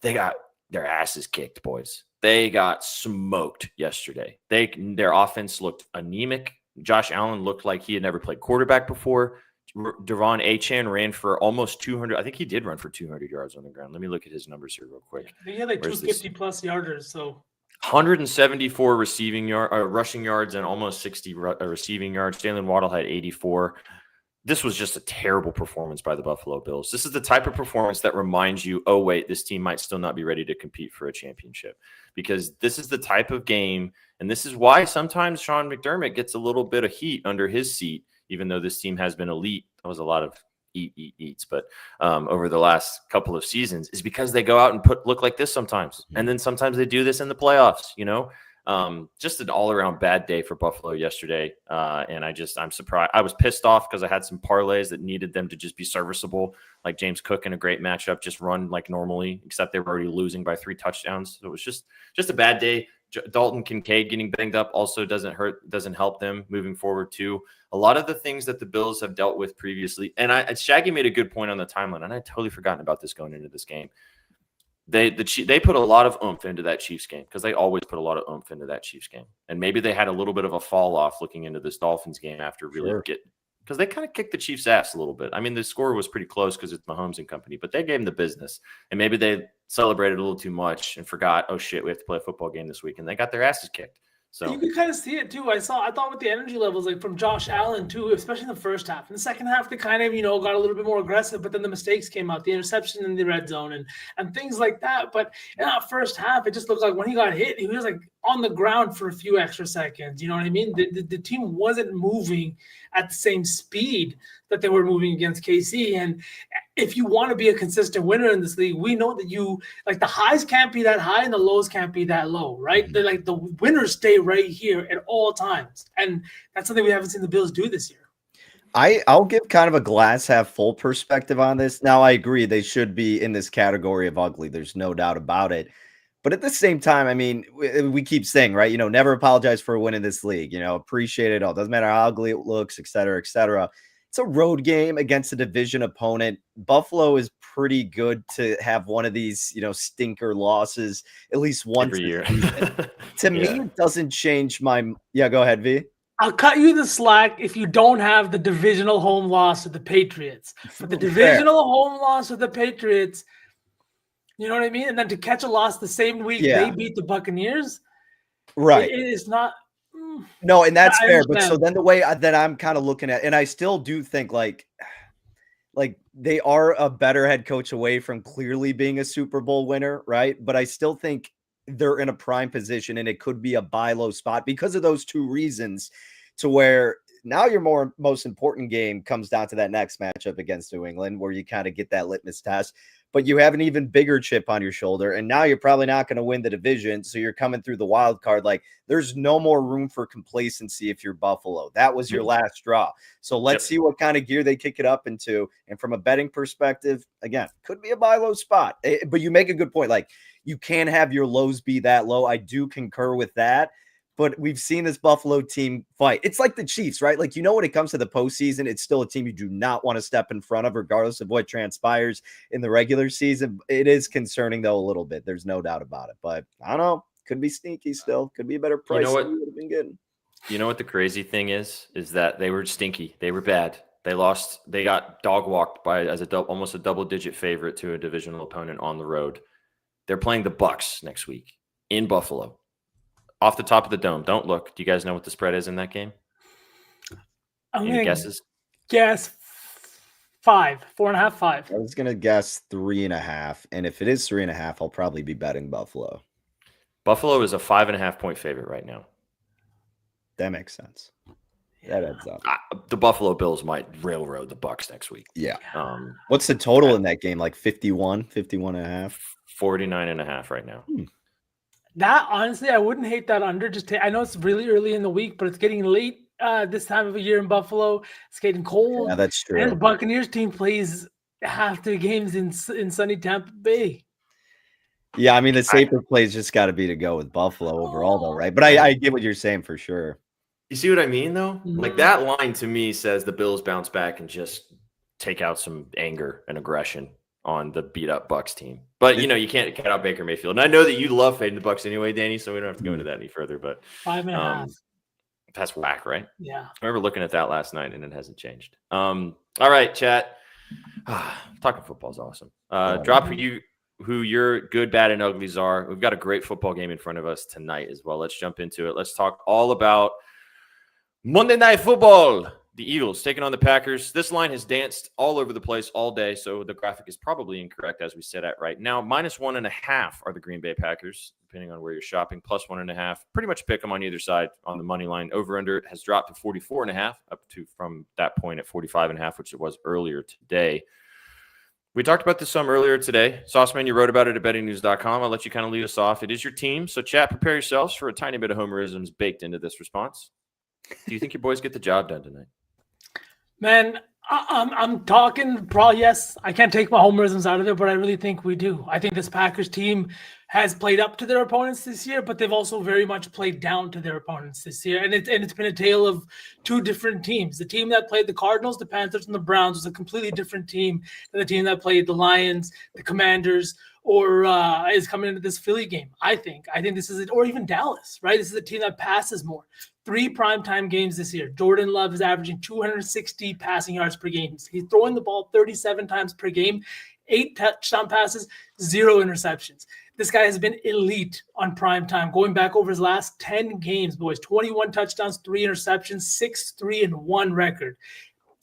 they got their asses kicked, boys. They got smoked yesterday. Their offense looked anemic. Josh Allen looked like he had never played quarterback before. Devon Achane ran for almost 200. I think he did run for 200 yards on the ground. Let me look at his numbers here real quick. He had like 250-plus yarders, so 174 rushing yards and almost 60 receiving yards. Jalen Waddle had 84. This was just a terrible performance by the Buffalo Bills. This is the type of performance that reminds you, oh, wait, this team might still not be ready to compete for a championship, because this is the type of game, and this is why sometimes Sean McDermott gets a little bit of heat under his seat, even though this team has been elite. That was a lot of eats, but over the last couple of seasons, is because they go out and look like this sometimes. And then sometimes they do this in the playoffs, just an all-around bad day for Buffalo yesterday. And I'm surprised. I was pissed off because I had some parlays that needed them to just be serviceable, like James Cook in a great matchup, just run like normally, except they were already losing by 3 touchdowns. So it was just a bad day. Dalton Kincaid getting banged up also doesn't help them moving forward too. A lot of the things that the Bills have dealt with previously, and Shaggy made a good point on the timeline, and I had totally forgotten about this going into this game. They put a lot of oomph into that Chiefs game, because they always put a lot of oomph into that Chiefs game. And maybe they had a little bit of a fall off looking into this Dolphins game after because they kind of kicked the Chiefs' ass a little bit. I mean, the score was pretty close because it's Mahomes and company, but they gave them the business. And maybe they celebrated a little too much and forgot, oh shit, we have to play a football game this week, and they got their asses kicked. So you could kind of see it too. I thought with the energy levels, like from Josh Allen too, especially in the first half. In the second half, they kind of, got a little bit more aggressive, but then the mistakes came out, the interception in the red zone and things like that. But in that first half, it just looked like when he got hit, he was like on the ground for a few extra seconds. You know what I mean? The team wasn't moving at the same speed that they were moving against KC. And if you want to be a consistent winner in this league, we know that the highs can't be that high and the lows can't be that low, right? They're like the winners stay right here at all times. And that's something we haven't seen the Bills do this year. I'll give kind of a glass half full perspective on this. Now, I agree they should be in this category of ugly. There's no doubt about it. But at the same time, I mean, we keep saying, right, never apologize for winning this league, appreciate it all. Doesn't matter how ugly it looks, et cetera, et cetera. It's a road game against a division opponent. Buffalo is pretty good to have one of these, stinker losses at least once every year. To me, it doesn't change my. Yeah, go ahead, V. I'll cut you the slack if you don't have the divisional home loss of the Patriots. But the divisional home loss of the Patriots, you know what I mean? And then to catch a loss the same week they beat the Buccaneers, right? It is not. No, and that's fair. But so then the way that I'm kind of looking at, and I still do think like they are a better head coach away from clearly being a Super Bowl winner, right? But I still think they're in a prime position, and it could be a buy low spot because of those 2 reasons, to where now your most important game comes down to that next matchup against New England, where you kind of get that litmus test. But you have an even bigger chip on your shoulder, and now you're probably not going to win the division, so you're coming through the wild card. Like, there's no more room for complacency if you're Buffalo. That was your last straw. So let's see what kind of gear they kick it up into. And from a betting perspective, again, could be a buy low spot. But you make a good point. Like, you can have your lows be that low. I do concur with that. But we've seen this Buffalo team fight. It's like the Chiefs, right? Like, when it comes to the postseason, it's still a team you do not want to step in front of, regardless of what transpires in the regular season. It is concerning, though, a little bit. There's no doubt about it. But I don't know. Could be sneaky still. Could be a better price than we would have been getting. You know what the crazy thing is that they were stinky. They were bad. They lost. They got dog walked by almost a double-digit favorite to a divisional opponent on the road. They're playing the Bucs next week in Buffalo. Off the top of the dome. Don't look. Do you guys know what the spread is in that game? Any guesses? Guess 5, 4.5, 5. I was going to guess 3.5. And if it is 3.5, I'll probably be betting Buffalo. Buffalo is a 5.5-point favorite right now. That makes sense. That adds up. The Buffalo Bills might railroad the Bucs next week. Yeah. What's the total in that game? Like 51.5? 49.5 right now. That, honestly, I wouldn't hate that under. I know it's really early in the week, but it's getting late this time of a year in Buffalo. It's getting cold. Yeah, that's true. And the Buccaneers team plays half the games in sunny Tampa Bay. Yeah, I mean, the safer play's just got to be to go with Buffalo overall, though, right? But I get what you're saying for sure. You see what I mean, though? Like, that line to me says the Bills bounce back and just take out some anger and aggression on the beat-up Bucs team. But, you can't cut out Baker Mayfield. And I know that you love fading the Bucs anyway, Danny, so we don't have to go into that any further. But 5.5. That's whack, right? Yeah. I remember looking at that last night, and it hasn't changed. All right, chat. Talking football is awesome. Drop who your good, bad, and uglies are. We've got a great football game in front of us tonight as well. Let's jump into it. Let's talk all about Monday Night Football. The Eagles taking on the Packers. This line has danced all over the place all day, so the graphic is probably incorrect as we sit at right now. -1.5 are the Green Bay Packers, depending on where you're shopping. +1.5. Pretty much pick them on either side on the money line. Over/under has dropped to 44.5, up to from that point at 45.5, which it was earlier today. We talked about this some earlier today. Sauceman, you wrote about it at bettingnews.com. I'll let you kind of lead us off. It is your team, so chat, prepare yourselves for a tiny bit of homerisms baked into this response. Do you think your boys get the job done tonight? Man, I'm talking probably yes. I can't take my homerisms out of it, but I really think we do. I think this Packers team has played up to their opponents this year, but they've also very much played down to their opponents this year. And it's been a tale of two different teams. The team that played the Cardinals, the Panthers, and the Browns was a completely different team than the team that played the Lions, the Commanders, or is coming into this Philly game. I think this is it, or even Dallas, right? This is a team that passes more. 3 primetime games this year. Jordan Love is averaging 260 passing yards per game. He's throwing the ball 37 times per game, 8 touchdown passes, 0 interceptions. This guy has been elite on primetime, going back over his last 10 games, boys. 21 touchdowns, 3 interceptions, 6-3-1 record.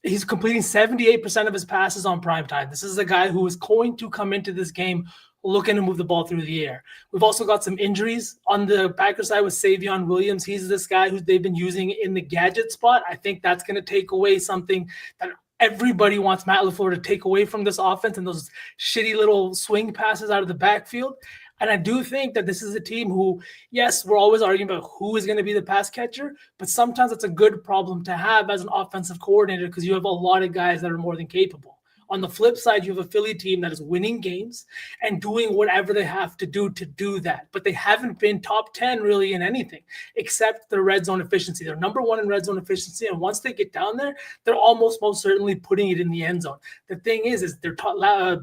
He's completing 78% of his passes on primetime. This is a guy who is going to come into this game looking to move the ball through the air. We've also got some injuries on the Packers side with Savion Williams. He's this guy who they've been using in the gadget spot. I think that's going to take away something that everybody wants Matt LaFleur to take away from this offense and those shitty little swing passes out of the backfield. And I do think that this is a team who, yes, we're always arguing about who is going to be the pass catcher, but sometimes it's a good problem to have as an offensive coordinator because you have a lot of guys that are more than capable. On the flip side, you have a Philly team that is winning games and doing whatever they have to do that. But they haven't been top 10 really in anything except their red zone efficiency. They're number 1 in red zone efficiency. And once they get down there, they're almost most certainly putting it in the end zone. The thing is they're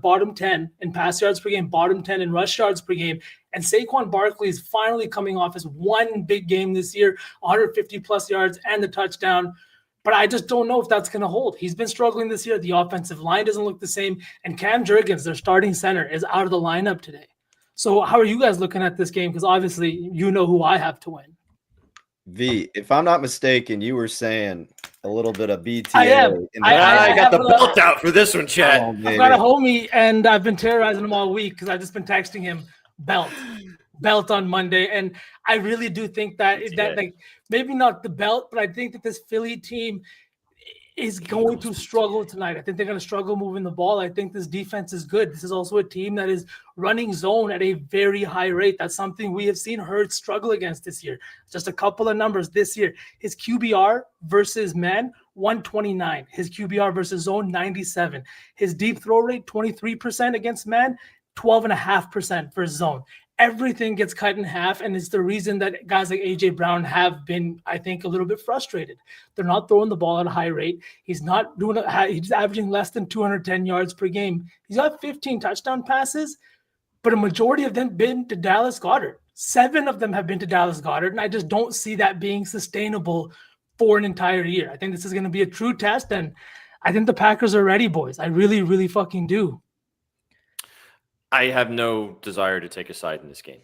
bottom 10 in pass yards per game, bottom 10 in rush yards per game. And Saquon Barkley is finally coming off his one big game this year, 150 plus yards and the touchdown. But I just don't know if that's going to hold. He's been struggling this year. The offensive line doesn't look the same. And Cam Jurgens, their starting center, is out of the lineup today. So how are you guys looking at this game? Because obviously you know who I have to win. V, if I'm not mistaken, you were saying a little bit of BTA. I am. I got the belt out for this one, Chad. Oh, I've got a homie, and I've been terrorizing him all week because I've just been texting him belt on Monday. And I really do think that like maybe not the belt, but I think that this Philly team is going to struggle tonight. I think they're going to struggle moving the ball. I think this defense is good. This is also a team that is running zone at a very high rate. That's something we have seen Hurts struggle against this year. Just a couple of numbers this year. His QBR versus man, 129. His QBR versus zone, 97. His deep throw rate, 23% against man, 12.5% for zone. everything gets cut in half, and it's the reason that guys like AJ Brown have been, I think, a little bit frustrated. They're not throwing the ball at a high rate. He's not doing he's averaging less than 210 yards per game. He's got 15 touchdown passes, but a majority of them been to Dallas Goedert. 7 of them have been to Dallas Goedert, and I just don't see that being sustainable for an entire year. I think this is going to be a true test, and I think the Packers are ready, boys. I really, really fucking do. I have no desire to take a side in this game.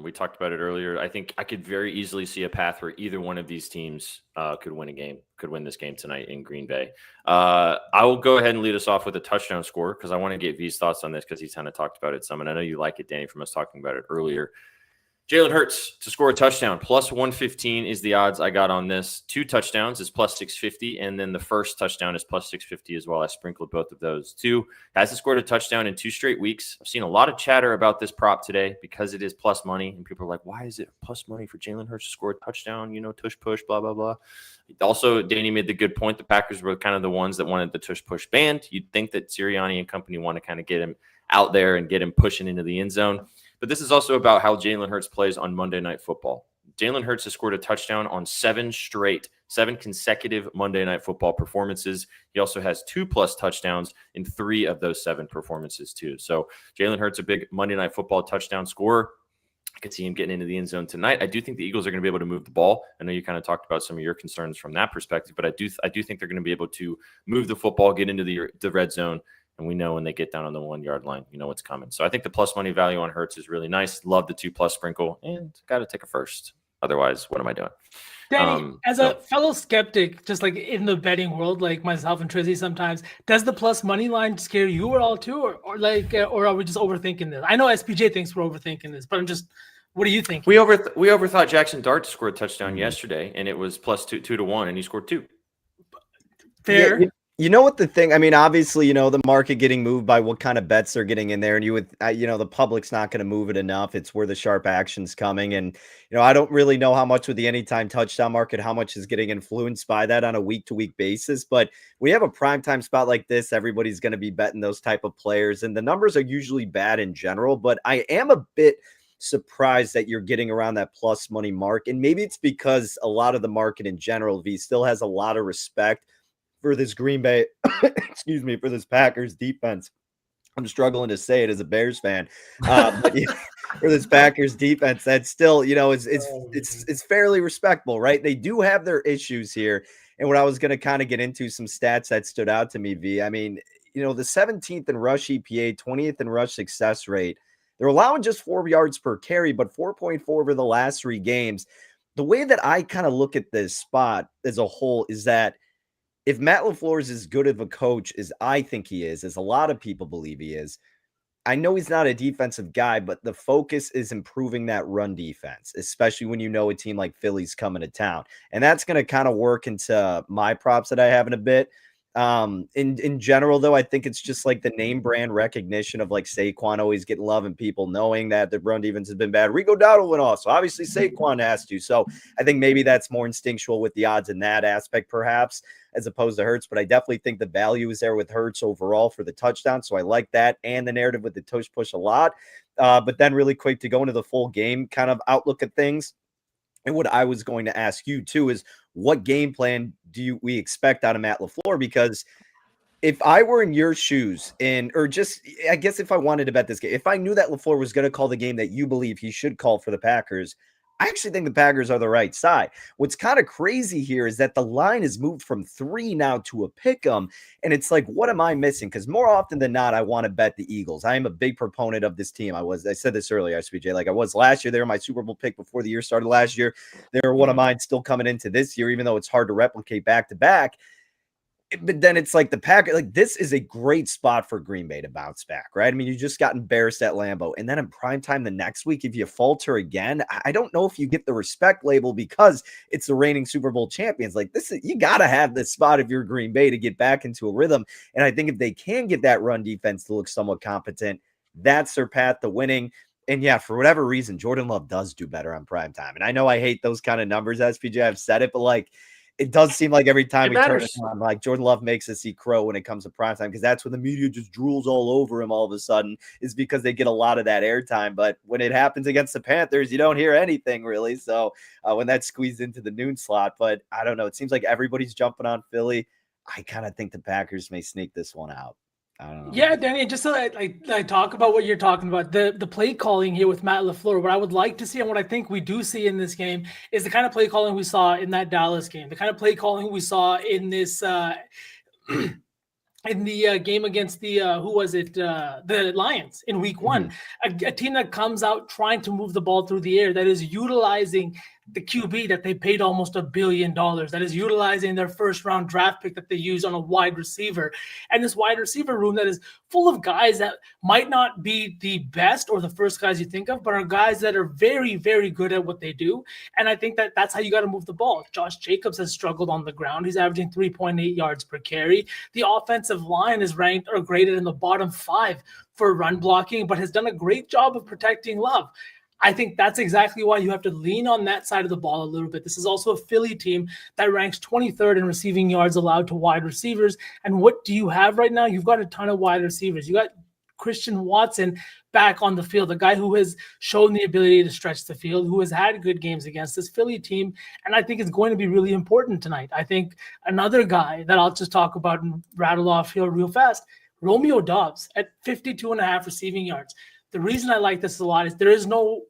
We talked about it earlier. I think I could very easily see a path where either one of these teams could win this game tonight in Green Bay. I will go ahead and lead us off with a touchdown score because I want to get V's thoughts on this because he's kind of talked about it some, and I know you like it, Danny, from us talking about it earlier. Jalen Hurts to score a touchdown, plus 115 is the odds I got on this. 2 touchdowns is plus 650, and then the first touchdown is plus 650 as well. I sprinkled both of those. 2 hasn't scored a touchdown in 2 straight weeks. I've seen a lot of chatter about this prop today because it is plus money, and people are like, why is it plus money for Jalen Hurts to score a touchdown? You know, tush push, blah, blah, blah. Also, Danny made the good point. The Packers were kind of the ones that wanted the tush push banned. You'd think that Sirianni and company want to kind of get him out there and get him pushing into the end zone. But this is also about how Jalen Hurts plays on Monday Night Football. Jalen Hurts has scored a touchdown on 7 consecutive Monday Night Football performances. He also has 2+ touchdowns in 3 of those 7 performances too. So Jalen Hurts, a big Monday Night Football touchdown scorer. I could see him getting into the end zone tonight. I do think the Eagles are going to be able to move the ball. I know you kind of talked about some of your concerns from that perspective, but I do think they're going to be able to move the football, get into the red zone. And we know when they get down on the 1-yard line, you know what's coming. So I think the plus money value on Hurts is really nice. Love the 2+ sprinkle and got to take a first. Otherwise, what am I doing? Danny, as a fellow skeptic, just like in the betting world, like myself and Trizzy sometimes, does the plus money line scare you at all too? Or are we just overthinking this? I know SPJ thinks we're overthinking this, but what do you think? We overthought Jackson Dart scored a touchdown yesterday, and it was plus 2 to 1, and he scored 2. Fair. Yeah, you know what the thing, I mean, obviously, the market getting moved by what kind of bets they're getting in there. And you would, the public's not going to move it enough. It's where the sharp action's coming. And, I don't really know how much with the anytime touchdown market, how much is getting influenced by that on a week-to-week basis. But we have a primetime spot like this. Everybody's going to be betting those type of players. And the numbers are usually bad in general. But I am a bit surprised that you're getting around that plus money mark. And maybe it's because a lot of the market in general, V, still has a lot of respect for this Green Bay, for this Packers defense. I'm struggling to say it as a Bears fan, but for this Packers defense, that's still, it's fairly respectable, right? They do have their issues here. And what I was going to kind of get into some stats that stood out to me, V. I mean, the 17th in rush EPA, 20th in rush success rate. They're allowing just 4 yards per carry, but 4.4 over the last 3 games. The way that I kind of look at this spot as a whole is that if Matt LaFleur is as good of a coach as I think he is, as a lot of people believe he is, I know he's not a defensive guy, but the focus is improving that run defense, especially when a team like Philly's coming to town. And that's going to kind of work into my props that I have in a bit. In general, though, I think it's just like the name brand recognition of like Saquon always getting love and people knowing that the run defense has been bad. Rico Dowdle went off, so obviously Saquon has to. So I think maybe that's more instinctual with the odds in that aspect, perhaps, as opposed to Hurts. But I definitely think the value is there with Hurts overall for the touchdown. So I like that and the narrative with the tush push a lot. But then really quick to go into the full game kind of outlook at things. And what I was going to ask you too is what game plan we expect out of Matt LaFleur? Because if I were in your shoes I guess if I wanted to bet this game, if I knew that LaFleur was going to call the game that you believe he should call for the Packers, I actually think the Packers are the right side. What's kind of crazy here is that the line has moved from 3 now to a pick 'em. And it's like, what am I missing? Because more often than not, I want to bet the Eagles. I am a big proponent of this team. I said this earlier, SPJ, like I was last year. They were my Super Bowl pick before the year started last year. They're one of mine still coming into this year, even though it's hard to replicate back to back. But then it's like the Packers, like this is a great spot for Green Bay to bounce back, right? I mean, you just got embarrassed at Lambeau. And then in primetime the next week, if you falter again, I don't know if you get the respect label because it's the reigning Super Bowl champions. Like you got to have this spot if you're Green Bay to get back into a rhythm. And I think if they can get that run defense to look somewhat competent, that's their path to winning. And yeah, for whatever reason, Jordan Love does do better on primetime. And I know I hate those kind of numbers, SPJ. I've said it, but like, it does seem like every time It we turn matters. it on, like Jordan Love makes us see crow when it comes to primetime, because that's when the media just drools all over him all of a sudden, is because they get a lot of that airtime. But when it happens against the Panthers, you don't hear anything really. So when that's squeezed into the noon slot, but I don't know. It seems like everybody's jumping on Philly. I kind of think the Packers may sneak this one out. I don't know. Yeah, Danny, just so I talk about what you're talking about, the play calling here with Matt LaFleur, what I would like to see and what I think we do see in this game is the kind of play calling we saw in that Dallas game, the kind of play calling we saw in this in the game against the the Lions in week one, a team that comes out trying to move the ball through the air, that is utilizing the QB that they paid almost $1 billion, that is utilizing their first round draft pick that they use on a wide receiver, and this wide receiver room that is full of guys that might not be the best or the first guys you think of, but are guys that are very, very good at what they do. And I think that that's how you got to move the ball. Josh Jacobs has struggled on the ground. He's averaging 3.8 yards per carry. The offensive line is ranked or graded in the bottom 5 for run blocking, but has done a great job of protecting Love. I think that's exactly why you have to lean on that side of the ball a little bit. This is also a Philly team that ranks 23rd in receiving yards allowed to wide receivers. And what do you have right now? You've got a ton of wide receivers. You got Christian Watson back on the field, a guy who has shown the ability to stretch the field, who has had good games against this Philly team. And I think it's going to be really important tonight. I think another guy that I'll just talk about and rattle off here real fast, Romeo Doubs at 52.5 receiving yards. The reason I like this a lot is there is no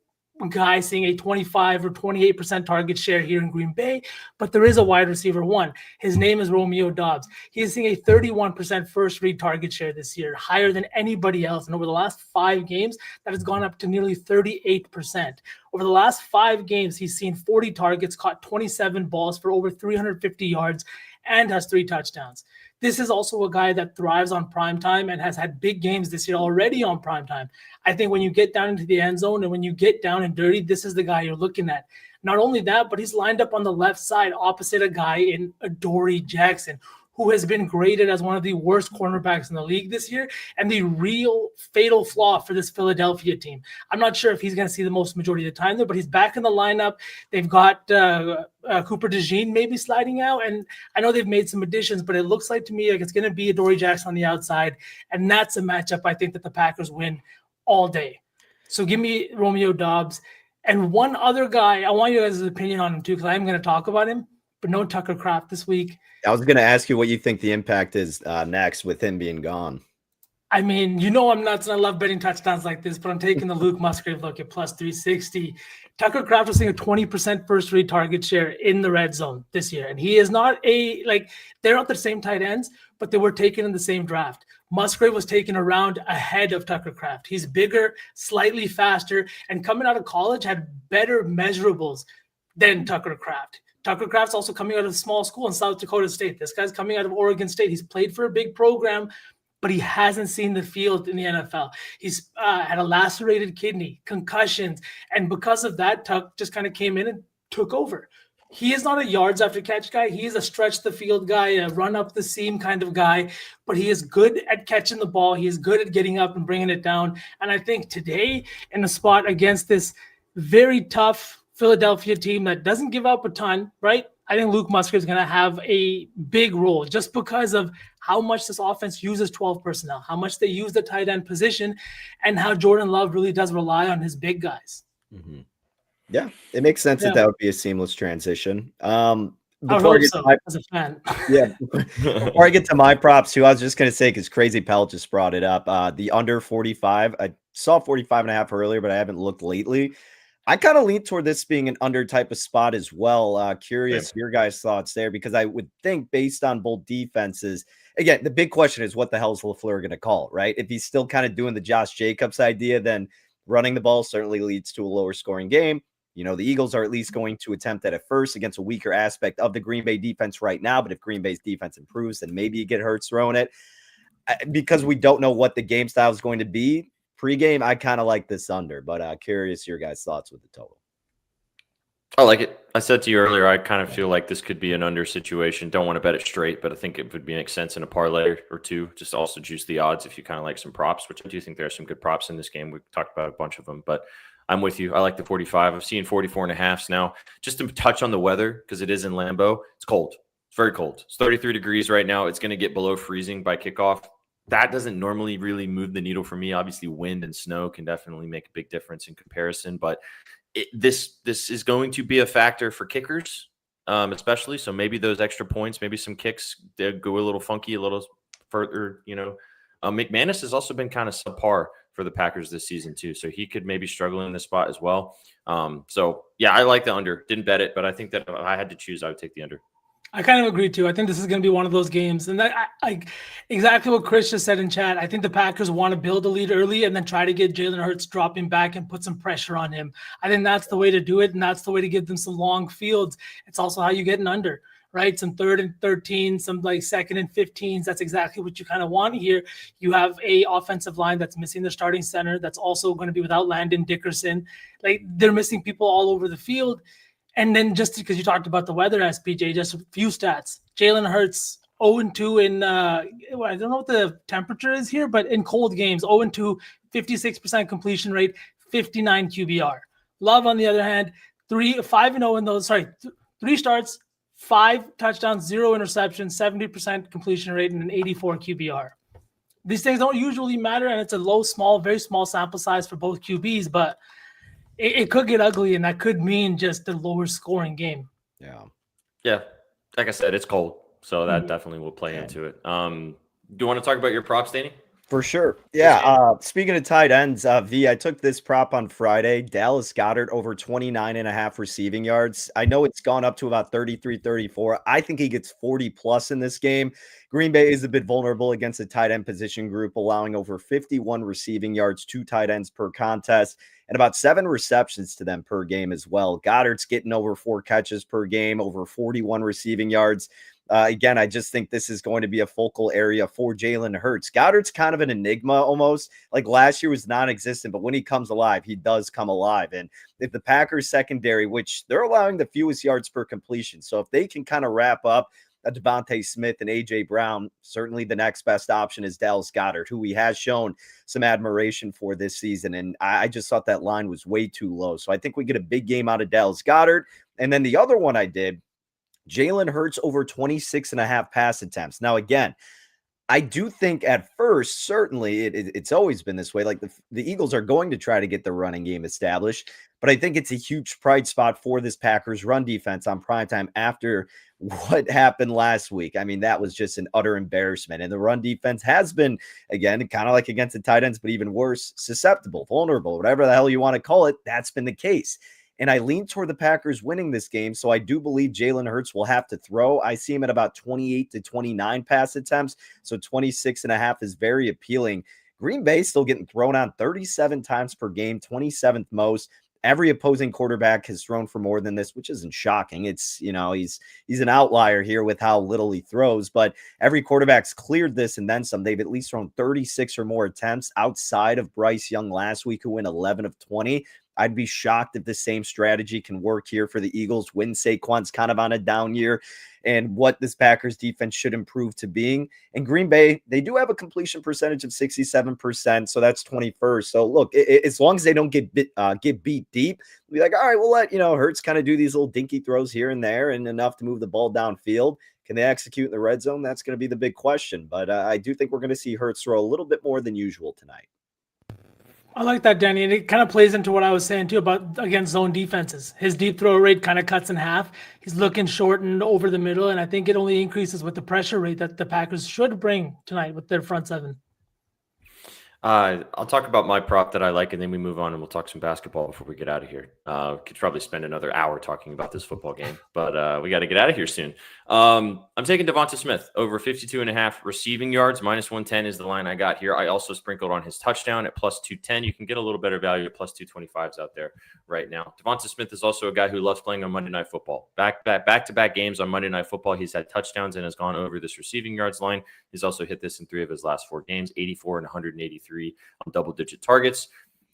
guy seeing a 25 or 28% target share here in Green Bay, but there is a wide receiver one. His name is Romeo Doubs. He is seeing a 31% first read target share this year, higher than anybody else. And over the last 5 games, that has gone up to nearly 38%. Over the last 5 games, he's seen 40 targets, caught 27 balls for over 350 yards, and has 3 touchdowns. This is also a guy that thrives on primetime and has had big games this year already on primetime. I think when you get down into the end zone and when you get down and dirty, this is the guy you're looking at. Not only that, but he's lined up on the left side opposite a guy in Adoree Jackson, who has been graded as one of the worst cornerbacks in the league this year, and the real fatal flaw for this Philadelphia team. I'm not sure if he's going to see the most majority of the time, though, but he's back in the lineup. They've got Cooper DeJean maybe sliding out, and I know they've made some additions, but it looks like to me like it's going to be Adoree Jackson on the outside, and that's a matchup I think that the Packers win all day. So give me Romeo Doubs. And one other guy, I want you guys' opinion on him too, because I'm going to talk about him, but no Tucker Kraft this week. I was going to ask you what you think the impact is next with him being gone. I mean, you know I'm nuts and I love betting touchdowns like this, but I'm taking the Luke Musgrave look at plus 360. Tucker Kraft was seeing a 20% first read target share in the red zone this year. And he is not they're not the same tight ends, but they were taken in the same draft. Musgrave was taken around ahead of Tucker Kraft. He's bigger, slightly faster, and coming out of college had better measurables than Tucker Kraft. Tucker Kraft's also coming out of a small school in South Dakota State. This guy's coming out of Oregon State. He's played for a big program, but he hasn't seen the field in the NFL. He's had a lacerated kidney, concussions, and because of that, Tuck just kind of came in and took over. He is not a yards after catch guy. He is a stretch the field guy, a run up the seam kind of guy, but he is good at catching the ball. He is good at getting up and bringing it down. And I think today in the spot against this very tough Philadelphia team that doesn't give up a ton, right? I think Luke Musgrave is going to have a big role just because of how much this offense uses 12 personnel, how much they use the tight end position, and how Jordan Love really does rely on his big guys. Mm-hmm. Yeah, it makes sense that would be a seamless transition. Before I get to my, as a fan. Yeah, before I get to my props too, I was just going to say, because Crazy Pell just brought it up, the under 45. I saw 45.5 earlier, but I haven't looked lately. I kind of lean toward this being an under type of spot as well. Curious your guys' thoughts there, because I would think based on both defenses, again, the big question is what the hell is LaFleur going to call, right? If he's still kind of doing the Josh Jacobs idea, then running the ball certainly leads to a lower scoring game. You know, the Eagles are at least going to attempt that at first against a weaker aspect of the Green Bay defense right now. But if Green Bay's defense improves, then maybe you get Hurts throwing it. Because we don't know what the game style is going to be pre-game, I kind of like this under, but curious your guys' thoughts with the total. I like it. I said to you earlier, I kind of feel like this could be an under situation. Don't want to bet it straight, but I think it would make sense in a parlay or two. Just also juice the odds if you kind of like some props, which I do think there are some good props in this game. We've talked about a bunch of them, but I'm with you. I like the 45. I'm seeing 44.5 now. Just to touch on the weather, because it is in Lambeau, it's cold. It's very cold. It's 33 degrees right now. It's going to get below freezing by kickoff. That doesn't normally really move the needle for me. Obviously, wind and snow can definitely make a big difference in comparison, but this is going to be a factor for kickers, especially. So maybe those extra points, maybe some kicks, they go a little funky, a little further. McManus has also been kind of subpar for the Packers this season too, so he could maybe struggle in this spot as well. So yeah, I like the under. Didn't bet it, but I think that if I had to choose, I would take the under. I kind of agree too. I think this is going to be one of those games, and exactly what Chris just said in chat. I think the Packers want to build a lead early and then try to get Jalen Hurts dropping back and put some pressure on him. I think that's the way to do it, and that's the way to give them some long fields. It's also how you get an under, right? Some 3rd and 13, some like 2nd and 15s. That's exactly what you kind of want here. You have a offensive line that's missing their starting center. That's also going to be without Landon Dickerson. Like, they're missing people all over the field. And then just because you talked about the weather, SPJ, just a few stats. Jalen Hurts 0-2 in, I don't know what the temperature is here, but in cold games, 0-2, 56% completion rate, 59 QBR. Love, on the other hand, 5-0 in those, 3 starts, 5 touchdowns, 0 interceptions, 70% completion rate, and an 84 QBR. These things don't usually matter, and it's a very small sample size for both QBs, but it could get ugly, and that could mean just a lower scoring game. Yeah. Like I said, it's cold, so that definitely will play into it. Do you want to talk about your props, Danny? For sure. Yeah. Speaking of tight ends, I took this prop on Friday. Dallas Goedert over 29.5 receiving yards. I know it's gone up to about 33, 34. I think he gets 40 plus in this game. Green Bay is a bit vulnerable against the tight end position group, allowing over 51 receiving yards, 2 tight ends per contest, and about 7 receptions to them per game as well. Goddard's getting over 4 catches per game, over 41 receiving yards. Again, I just think this is going to be a focal area for Jalen Hurts. Goddard's kind of an enigma almost. Like last year was non-existent, but when he comes alive, he does come alive. And if the Packers secondary, which they're allowing the fewest yards per completion, so if they can kind of wrap up Devontae Smith and A.J. Brown, certainly the next best option is Dallas Goedert, who he has shown some admiration for this season. And I just thought that line was way too low. So I think we get a big game out of Dallas Goedert. And then the other one I did, Jalen Hurts over 26.5 pass attempts. Now, again, I do think at first, certainly it's always been this way. Like the Eagles are going to try to get the running game established, but I think it's a huge pride spot for this Packers run defense on primetime after what happened last week. I mean, that was just an utter embarrassment. And the run defense has been, again, kind of like against the tight ends, but even worse, susceptible, vulnerable, whatever the hell you want to call it. That's been the case. And I lean toward the Packers winning this game, so I do believe Jalen Hurts will have to throw. I see him at about 28 to 29 pass attempts, so 26.5 is very appealing. Green Bay still getting thrown on 37 times per game, 27th most. Every opposing quarterback has thrown for more than this, which isn't shocking. It's, he's an outlier here with how little he throws, but every quarterback's cleared this and then some. They've at least thrown 36 or more attempts outside of Bryce Young last week, who went 11 of 20. I'd be shocked if the same strategy can work here for the Eagles when Saquon's kind of on a down year and what this Packers defense should improve to being. And Green Bay, they do have a completion percentage of 67%, so that's 21st. So look, as long as they don't get beat deep, we'll be like, all right, we'll let Hurts kind of do these little dinky throws here and there and enough to move the ball downfield. Can they execute in the red zone? That's going to be the big question. But I do think we're going to see Hurts throw a little bit more than usual tonight. I like that, Danny. And it kind of plays into what I was saying too about against zone defenses. His deep throw rate kind of cuts in half. He's looking short and over the middle. And I think it only increases with the pressure rate that the Packers should bring tonight with their front seven. I'll talk about my prop that I like, and then we move on and we'll talk some basketball before we get out of here. Could probably spend another hour talking about this football game, but we got to get out of here soon. I'm taking Devonta Smith over 52.5 receiving yards. Minus 110 is the line I got here. I also sprinkled on his touchdown at plus 210. You can get a little better value at plus 225s out there right now. Devonta Smith is also a guy who loves playing on Monday Night Football. Back-to-back games on Monday Night Football. He's had touchdowns and has gone over this receiving yards line. He's also hit this in 3 of his last 4 games, 84 and 183 on double-digit targets.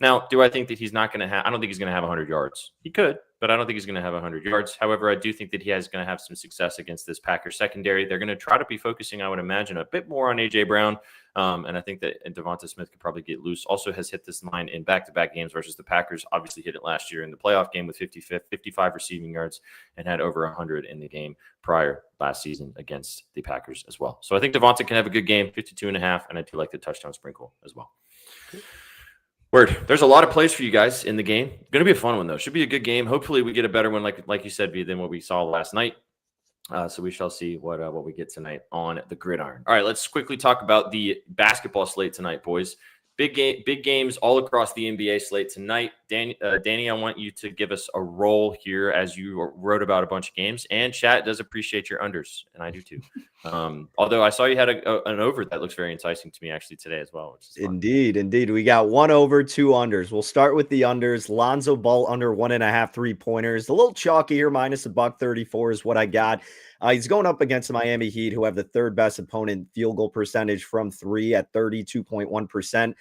Now, do I think that he's not going to have – I don't think he's going to have 100 yards. He could, but I don't think he's going to have 100 yards. However, I do think that he is going to have some success against this Packers secondary. They're going to try to be focusing, I would imagine, a bit more on A.J. Brown. And I think that Devonta Smith could probably get loose. Also has hit this line in back-to-back games versus the Packers. Obviously hit it last year in the playoff game with 55 receiving yards and had over 100 in the game prior last season against the Packers as well. So I think Devonta can have a good game, 52.5, and I do like the touchdown sprinkle as well. Word. There's a lot of plays for you guys in the game. Going to be a fun one, though. Should be a good game. Hopefully we get a better one, like you said, than what we saw last night. So we shall see what we get tonight on the gridiron. All right, let's quickly talk about the basketball slate tonight, boys. Big games all across the NBA slate tonight. Danny, I want you to give us a roll here as you wrote about a bunch of games. And chat does appreciate your unders, and I do too. Although I saw you had an over that looks very enticing to me actually today as well. Which is fun. Indeed. We got 1 over, 2 unders. We'll start with the unders. Lonzo Ball under 1.5 3-pointers. A little chalky here, minus $1.34 is what I got. He's going up against the Miami Heat, who have the third best opponent field goal percentage from 3 at 32.1%.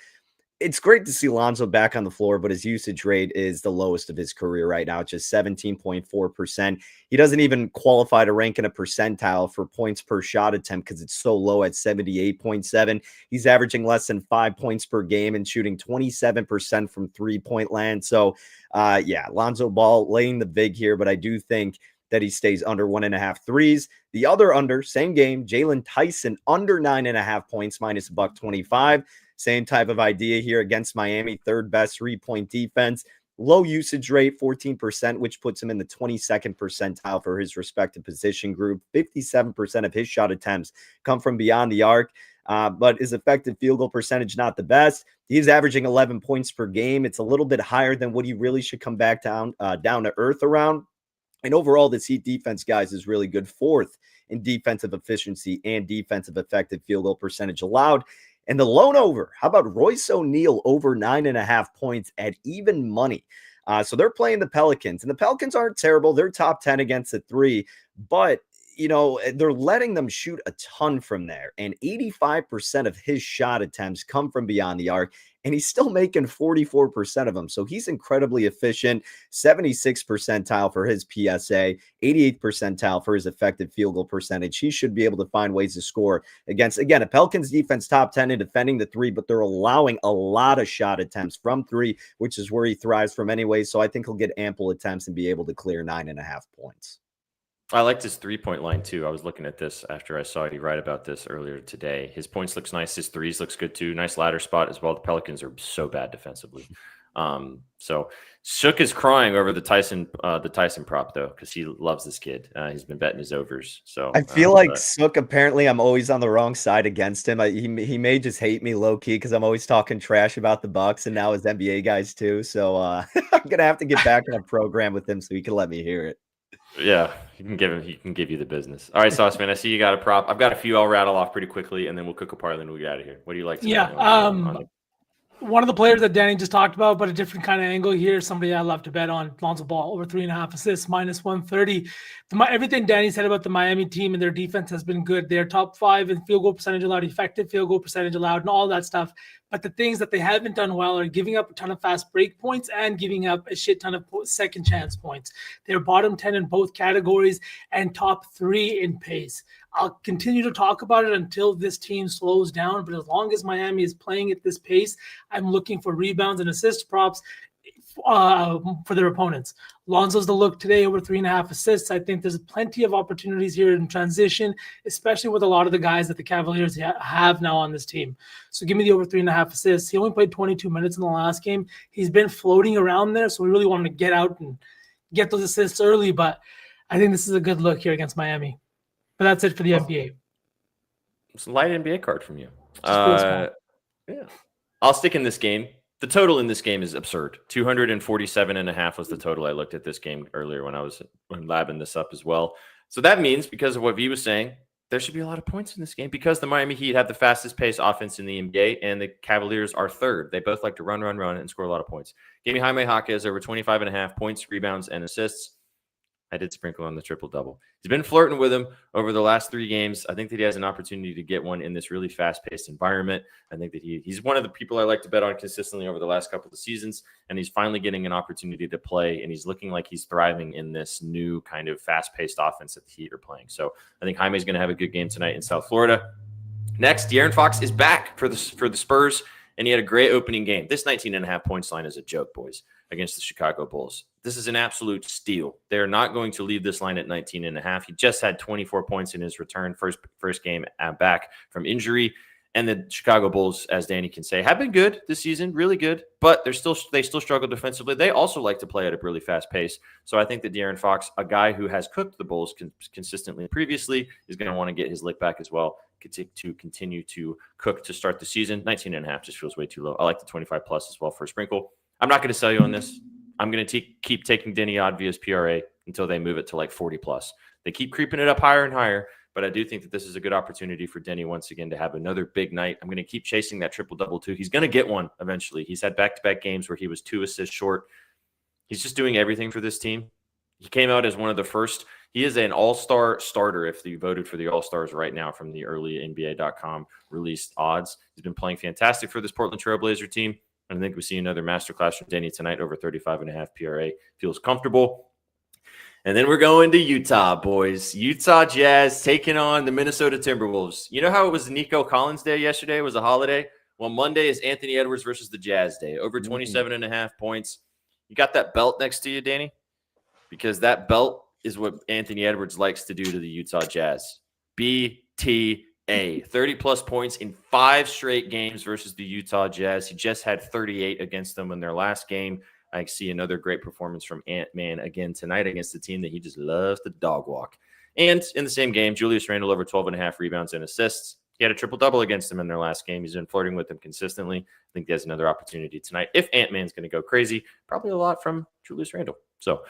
It's great to see Lonzo back on the floor, but his usage rate is the lowest of his career right now, just 17.4%. He doesn't even qualify to rank in a percentile for points per shot attempt because it's so low at 78.7. He's averaging less than 5 points per game and shooting 27% from 3-point land. So, Lonzo Ball laying the vig here, but I do think that he stays under 1.5 threes. The other under, same game, Jalen Tyson under 9.5 points, minus $1.25. Same type of idea here against Miami, third best 3-point defense. Low usage rate, 14%, which puts him in the 22nd percentile for his respective position group. 57% of his shot attempts come from beyond the arc, but his effective field goal percentage, not the best. He's averaging 11 points per game. It's a little bit higher than what he really should come back down to earth around. And overall, this Heat defense, guys, is really good. 4th in defensive efficiency and defensive effective field goal percentage allowed. And the lone over, how about Royce O'Neal over 9.5 points at even money? So they're playing the Pelicans, and the Pelicans aren't terrible. They're top 10 against the 3, but they're letting them shoot a ton from there. And 85% of his shot attempts come from beyond the arc, and he's still making 44% of them. So he's incredibly efficient. 76th percentile for his PSA, 88th percentile for his effective field goal percentage. He should be able to find ways to score against, again, a Pelicans defense top 10 in defending the 3, but they're allowing a lot of shot attempts from 3, which is where he thrives from anyway. So I think he'll get ample attempts and be able to clear 9.5 points. I like this 3-point line too. I was looking at this after I saw you write about this earlier today. His points looks nice. His threes looks good too. Nice ladder spot as well. The Pelicans are so bad defensively. So Shook is crying over the Tyson prop though, because he loves this kid. He's been betting his overs. So I feel like Sook, apparently I'm always on the wrong side against him. He may just hate me low key because I'm always talking trash about the Bucks and now his NBA guys too. So I'm gonna have to get back in a program with him so he can let me hear it. Yeah, he can give you the business. All right, Sauce Man, I see you got a prop. I've got a few I'll rattle off pretty quickly, and then we'll cook a parlay and we'll get out of here. What do you like? One of the players that Danny just talked about, but a different kind of angle here. Somebody I love to bet on, Lonzo Ball, over 3.5 assists, minus 130. Everything Danny said about the Miami team and their defense has been good. They're top 5 in field goal percentage allowed, effective field goal percentage allowed, and all that stuff. But the things that they haven't done well are giving up a ton of fast break points and giving up a shit ton of second chance points. They're bottom 10 in both categories and top 3 in pace. I'll continue to talk about it until this team slows down. But as long as Miami is playing at this pace, I'm looking for rebounds and assist props for their opponents. Lonzo's the look today, over 3.5 assists. I think there's plenty of opportunities here in transition, especially with a lot of the guys that the Cavaliers have now on this team. So give me the over 3.5 assists. He only played 22 minutes in the last game. He's been floating around there, so we really want him to get out and get those assists early. But I think this is a good look here against Miami. But that's it for the NBA. It's a light NBA card from you. Yeah, I'll stick in this game. The total in this game is absurd. 247.5 was the total. I looked at this game earlier when I was labbing this up as well. So that means, because of what V was saying, there should be a lot of points in this game because the Miami Heat have the fastest pace offense in the NBA and the Cavaliers are third. They both like to run, and score a lot of points. Give me Jaime Jaquez over 25.5 points, rebounds, and assists. I did sprinkle on the triple-double. He's been flirting with him over the last 3 games. I think that he has an opportunity to get one in this really fast-paced environment. I think that he's one of the people I like to bet on consistently over the last couple of seasons, and he's finally getting an opportunity to play, and he's looking like he's thriving in this new kind of fast-paced offense that the Heat are playing. So I think Jaime's going to have a good game tonight in South Florida. Next, De'Aaron Fox is back for the Spurs, and he had a great opening game. This 19.5 points line is a joke, boys, against the Chicago Bulls. This is an absolute steal. They're not going to leave this line at 19.5. He just had 24 points in his return, first game back from injury. And the Chicago Bulls, as Danny can say, have been good this season, really good, but they still struggle defensively. They also like to play at a really fast pace. So I think that De'Aaron Fox, a guy who has cooked the Bulls consistently previously, is going to want to get his lick back as well to continue to cook to start the season. 19.5 just feels way too low. I like the 25 plus as well for a sprinkle. I'm not going to sell you on this. I'm going to keep taking Denny Advia's PRA until they move it to like 40 plus. They keep creeping it up higher and higher, but I do think that this is a good opportunity for Denny once again to have another big night. I'm going to keep chasing that triple-double too. He's going to get one eventually. He's had back-to-back games where he was 2 assists short. He's just doing everything for this team. He came out as one of the first. He is an all-star starter if you voted for the all-stars right now from the early NBA.com released odds. He's been playing fantastic for this Portland Trailblazer team. I think we see another masterclass from Denny tonight over 35.5 PRA. Feels comfortable. And then we're going to Utah, boys. Utah Jazz taking on the Minnesota Timberwolves. You know how it was Nico Collins Day yesterday? It was a holiday. Well, Monday is Anthony Edwards versus the Jazz Day. Over 27.5 points. You got that belt next to you, Danny? Because that belt is what Anthony Edwards likes to do to the Utah Jazz. BT. 30-plus points in 5 straight games versus the Utah Jazz. He just had 38 against them in their last game. I see another great performance from Ant-Man again tonight against the team that he just loves to dog walk. And in the same game, Julius Randle over 12.5 rebounds and assists. He had a triple-double against them in their last game. He's been flirting with them consistently. I think he has another opportunity tonight. If Ant-Man's going to go crazy, probably a lot from Julius Randle. So,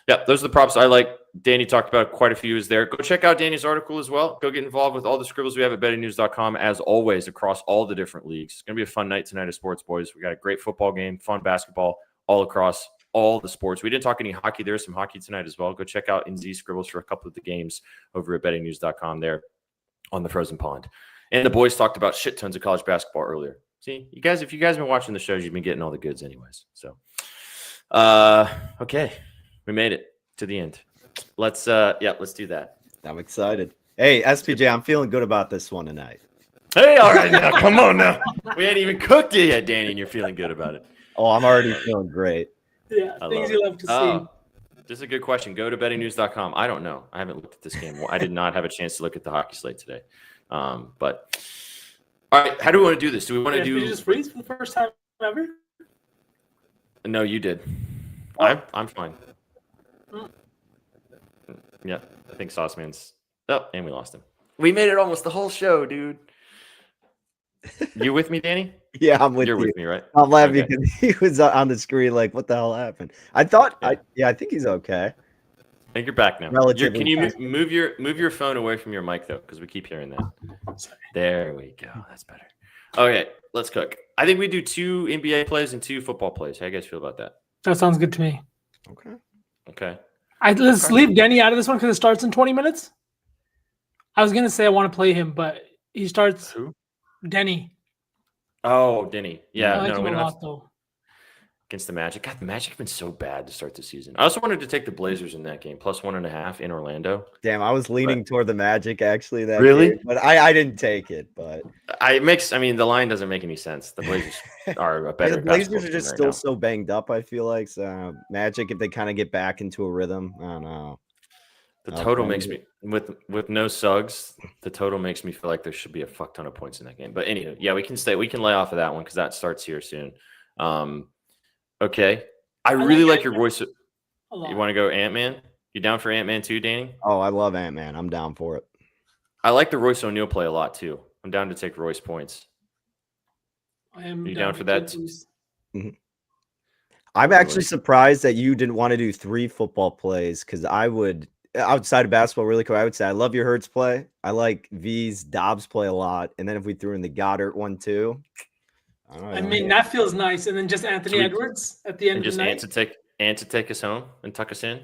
yeah, those are the props I like. Danny talked about quite a few is there. Go check out Danny's article as well. Go get involved with all the scribbles we have at bettingnews.com, as always, across all the different leagues. It's going to be a fun night tonight of sports, boys. We got a great football game, fun basketball, all across all the sports. We didn't talk any hockey. There's some hockey tonight as well. Go check out NZ scribbles for a couple of the games over at bettingnews.com there on the frozen pond. And the boys talked about shit tons of college basketball earlier. See, you guys, if you guys have been watching the shows, you've been getting all the goods anyways. So, okay. We made it to the end. Let's do that. I'm excited. Hey, SPJ, I'm feeling good about this one tonight. Hey, all right, now, come on now. We ain't even cooked it yet, Danny, and you're feeling good about it. Oh, I'm already feeling great. Yeah, things you love to see. This is a good question. Go to bettingnews.com. I don't know. I haven't looked at this game. I did not have a chance to look at the hockey slate today. But all right, how do we want to do this? Do we want to do? Did you just freeze for the first time ever? No, you did. Oh. I'm fine. Yeah, I think Sauceman's. Oh, and we lost him. We made it almost the whole show, dude. You with me, Danny? Yeah, I'm with you. You're with me, right? I'm laughing because he was on the screen like, what the hell happened? I thought, I think he's okay. I think you're back now. Can you move your phone away from your mic, though? Because we keep hearing that. There we go. That's better. Okay, let's cook. I think we do 2 NBA plays and 2 football plays. How you guys feel about that? That sounds good to me. Okay. Let's leave Denny out of this one because it starts in 20 minutes. I was gonna say I want to play him, but he starts. Who? Denny. Oh, Denny. Yeah, I like no, him we a don't lot, have though. against the Magic. God, the Magic have been so bad to start the season. I also wanted to take the Blazers in that game, plus 1.5 in Orlando. Damn, I was leaning toward the Magic actually. That really, game, but I didn't take it. But the line doesn't make any sense. The Blazers are a better. The Blazers are just still so banged up. I feel like so Magic, if they kind of get back into a rhythm, I don't know. The total makes me with no Suggs. The total makes me feel like there should be a fuck ton of points in that game. But anyway, yeah, we can lay off of that one because that starts here soon. Okay, I really like your voice. You want to go Ant-Man? You down for Ant-Man too, Danny? Oh, I love Ant-Man. I'm down for it. I like the Royce O'Neal play a lot too. I'm down to take Royce points. I am. Are you down for that? Mm-hmm. I'm actually surprised that you didn't want to do 3 football plays because I would. Outside of basketball, really quick, I would say I love your Hurts play. I like V's Dobbs play a lot, and then if we threw in the Goddard one too, I mean that feels nice. And then just Anthony Edwards at the end of the night, and to take us home and tuck us in.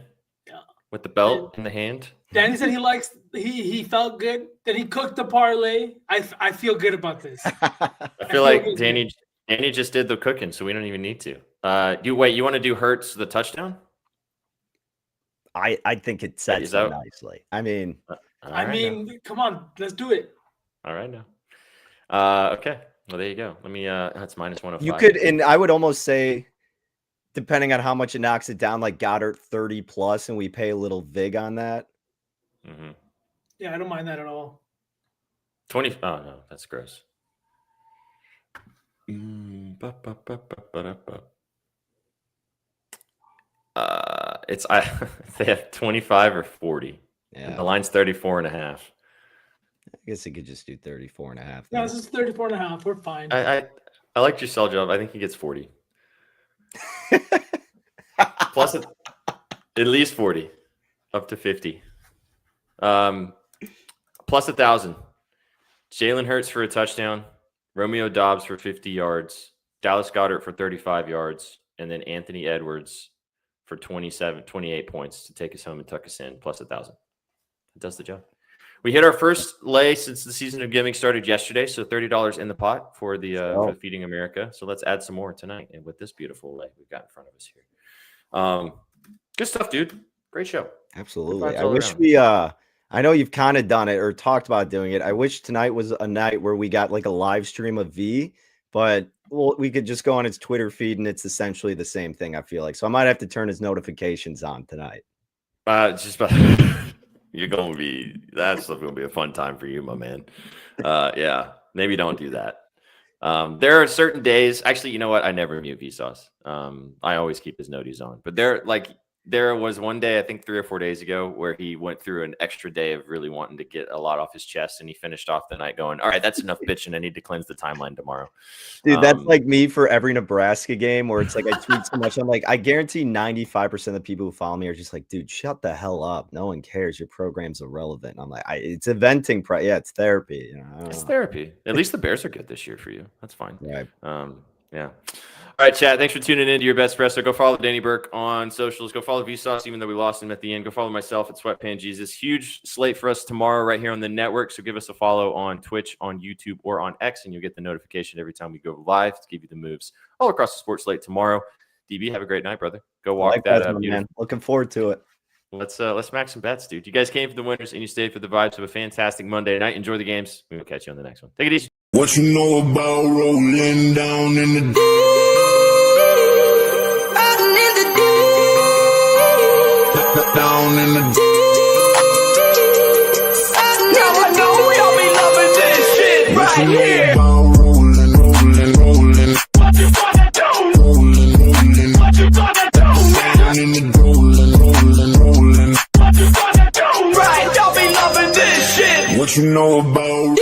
Yeah, with the belt in the hand. Danny said he felt good. Then he cooked the parlay. I feel good about this. I feel like Danny just did the cooking, so we don't even need to. You want to do Hurts the touchdown? I think it sets up nicely. I mean, come on, let's do it. All right now. Okay. Well, there you go. Let me. That's -105. You could, and I would almost say, depending on how much it knocks it down, like Goddard 30+, and we pay a little vig on that. Mm-hmm. Yeah, I don't mind that at all. 20. Oh no, that's gross. They have 25 or 40. Yeah. The line's 34.5. I guess it could just do 34.5. Yeah, this is 34.5. We're fine. I liked your sell job. I think he gets 40. Plus at least 40, up to 50. Plus 1,000. Jalen Hurts for a touchdown. Romeo Doubs for 50 yards. Dallas Goedert for 35 yards. And then Anthony Edwards for 28 points to take us home and tuck us in, plus 1,000. It does the job. We hit our first lay since the season of giving started yesterday, so $30 in the pot for the Feeding America. So let's add some more tonight, and with this beautiful lay we've got in front of us here. Good stuff, dude. Great show. Absolutely. I wish I know you've kind of done it or talked about doing it. I wish tonight was a night where we got like a live stream of V, but we could just go on his Twitter feed and it's essentially the same thing, I feel like. So I might have to turn his notifications on tonight. That's going to be a fun time for you, my man. Yeah, maybe don't do that. There are certain days, actually, you know what? I never mute Vsauce. I always keep his noties on, but there was one day, I think 3 or 4 days ago, where he went through an extra day of really wanting to get a lot off his chest, and he finished off the night going, all right, that's enough bitching. I need to cleanse the timeline tomorrow. Dude, that's like me for every Nebraska game where it's like I tweet so much. I'm like, I guarantee 95% of the people who follow me are just like, dude, shut the hell up. No one cares. Your program's irrelevant. I'm like, it's a venting. Yeah, it's therapy. You know, it's therapy. At least the Bears are good this year for you. That's fine. Right. Yeah. All right, chat. Thanks for tuning in to your BETSPRESSO. Go follow Danny Burke on socials. Go follow Vsauce, even though we lost him at the end. Go follow myself at Sweatpan Jesus. Huge slate for us tomorrow right here on the network. So give us a follow on Twitch, on YouTube, or on X, and you'll get the notification every time we go live to give you the moves all across the sports slate tomorrow. DB, have a great night, brother. Go walk that up. Man. Looking forward to it. Let's smack some bets, dude. You guys came for the winners and you stayed for the vibes of a fantastic Monday night. Enjoy the games. We will catch you on the next one. Take it easy. What you know about rolling down in the down in the now I know we all be loving this shit right here. Rolling. What you gonna do? Rolling. What you gonna do? Down in the rolling. What you gonna do? Right, y'all be loving this shit. What you know about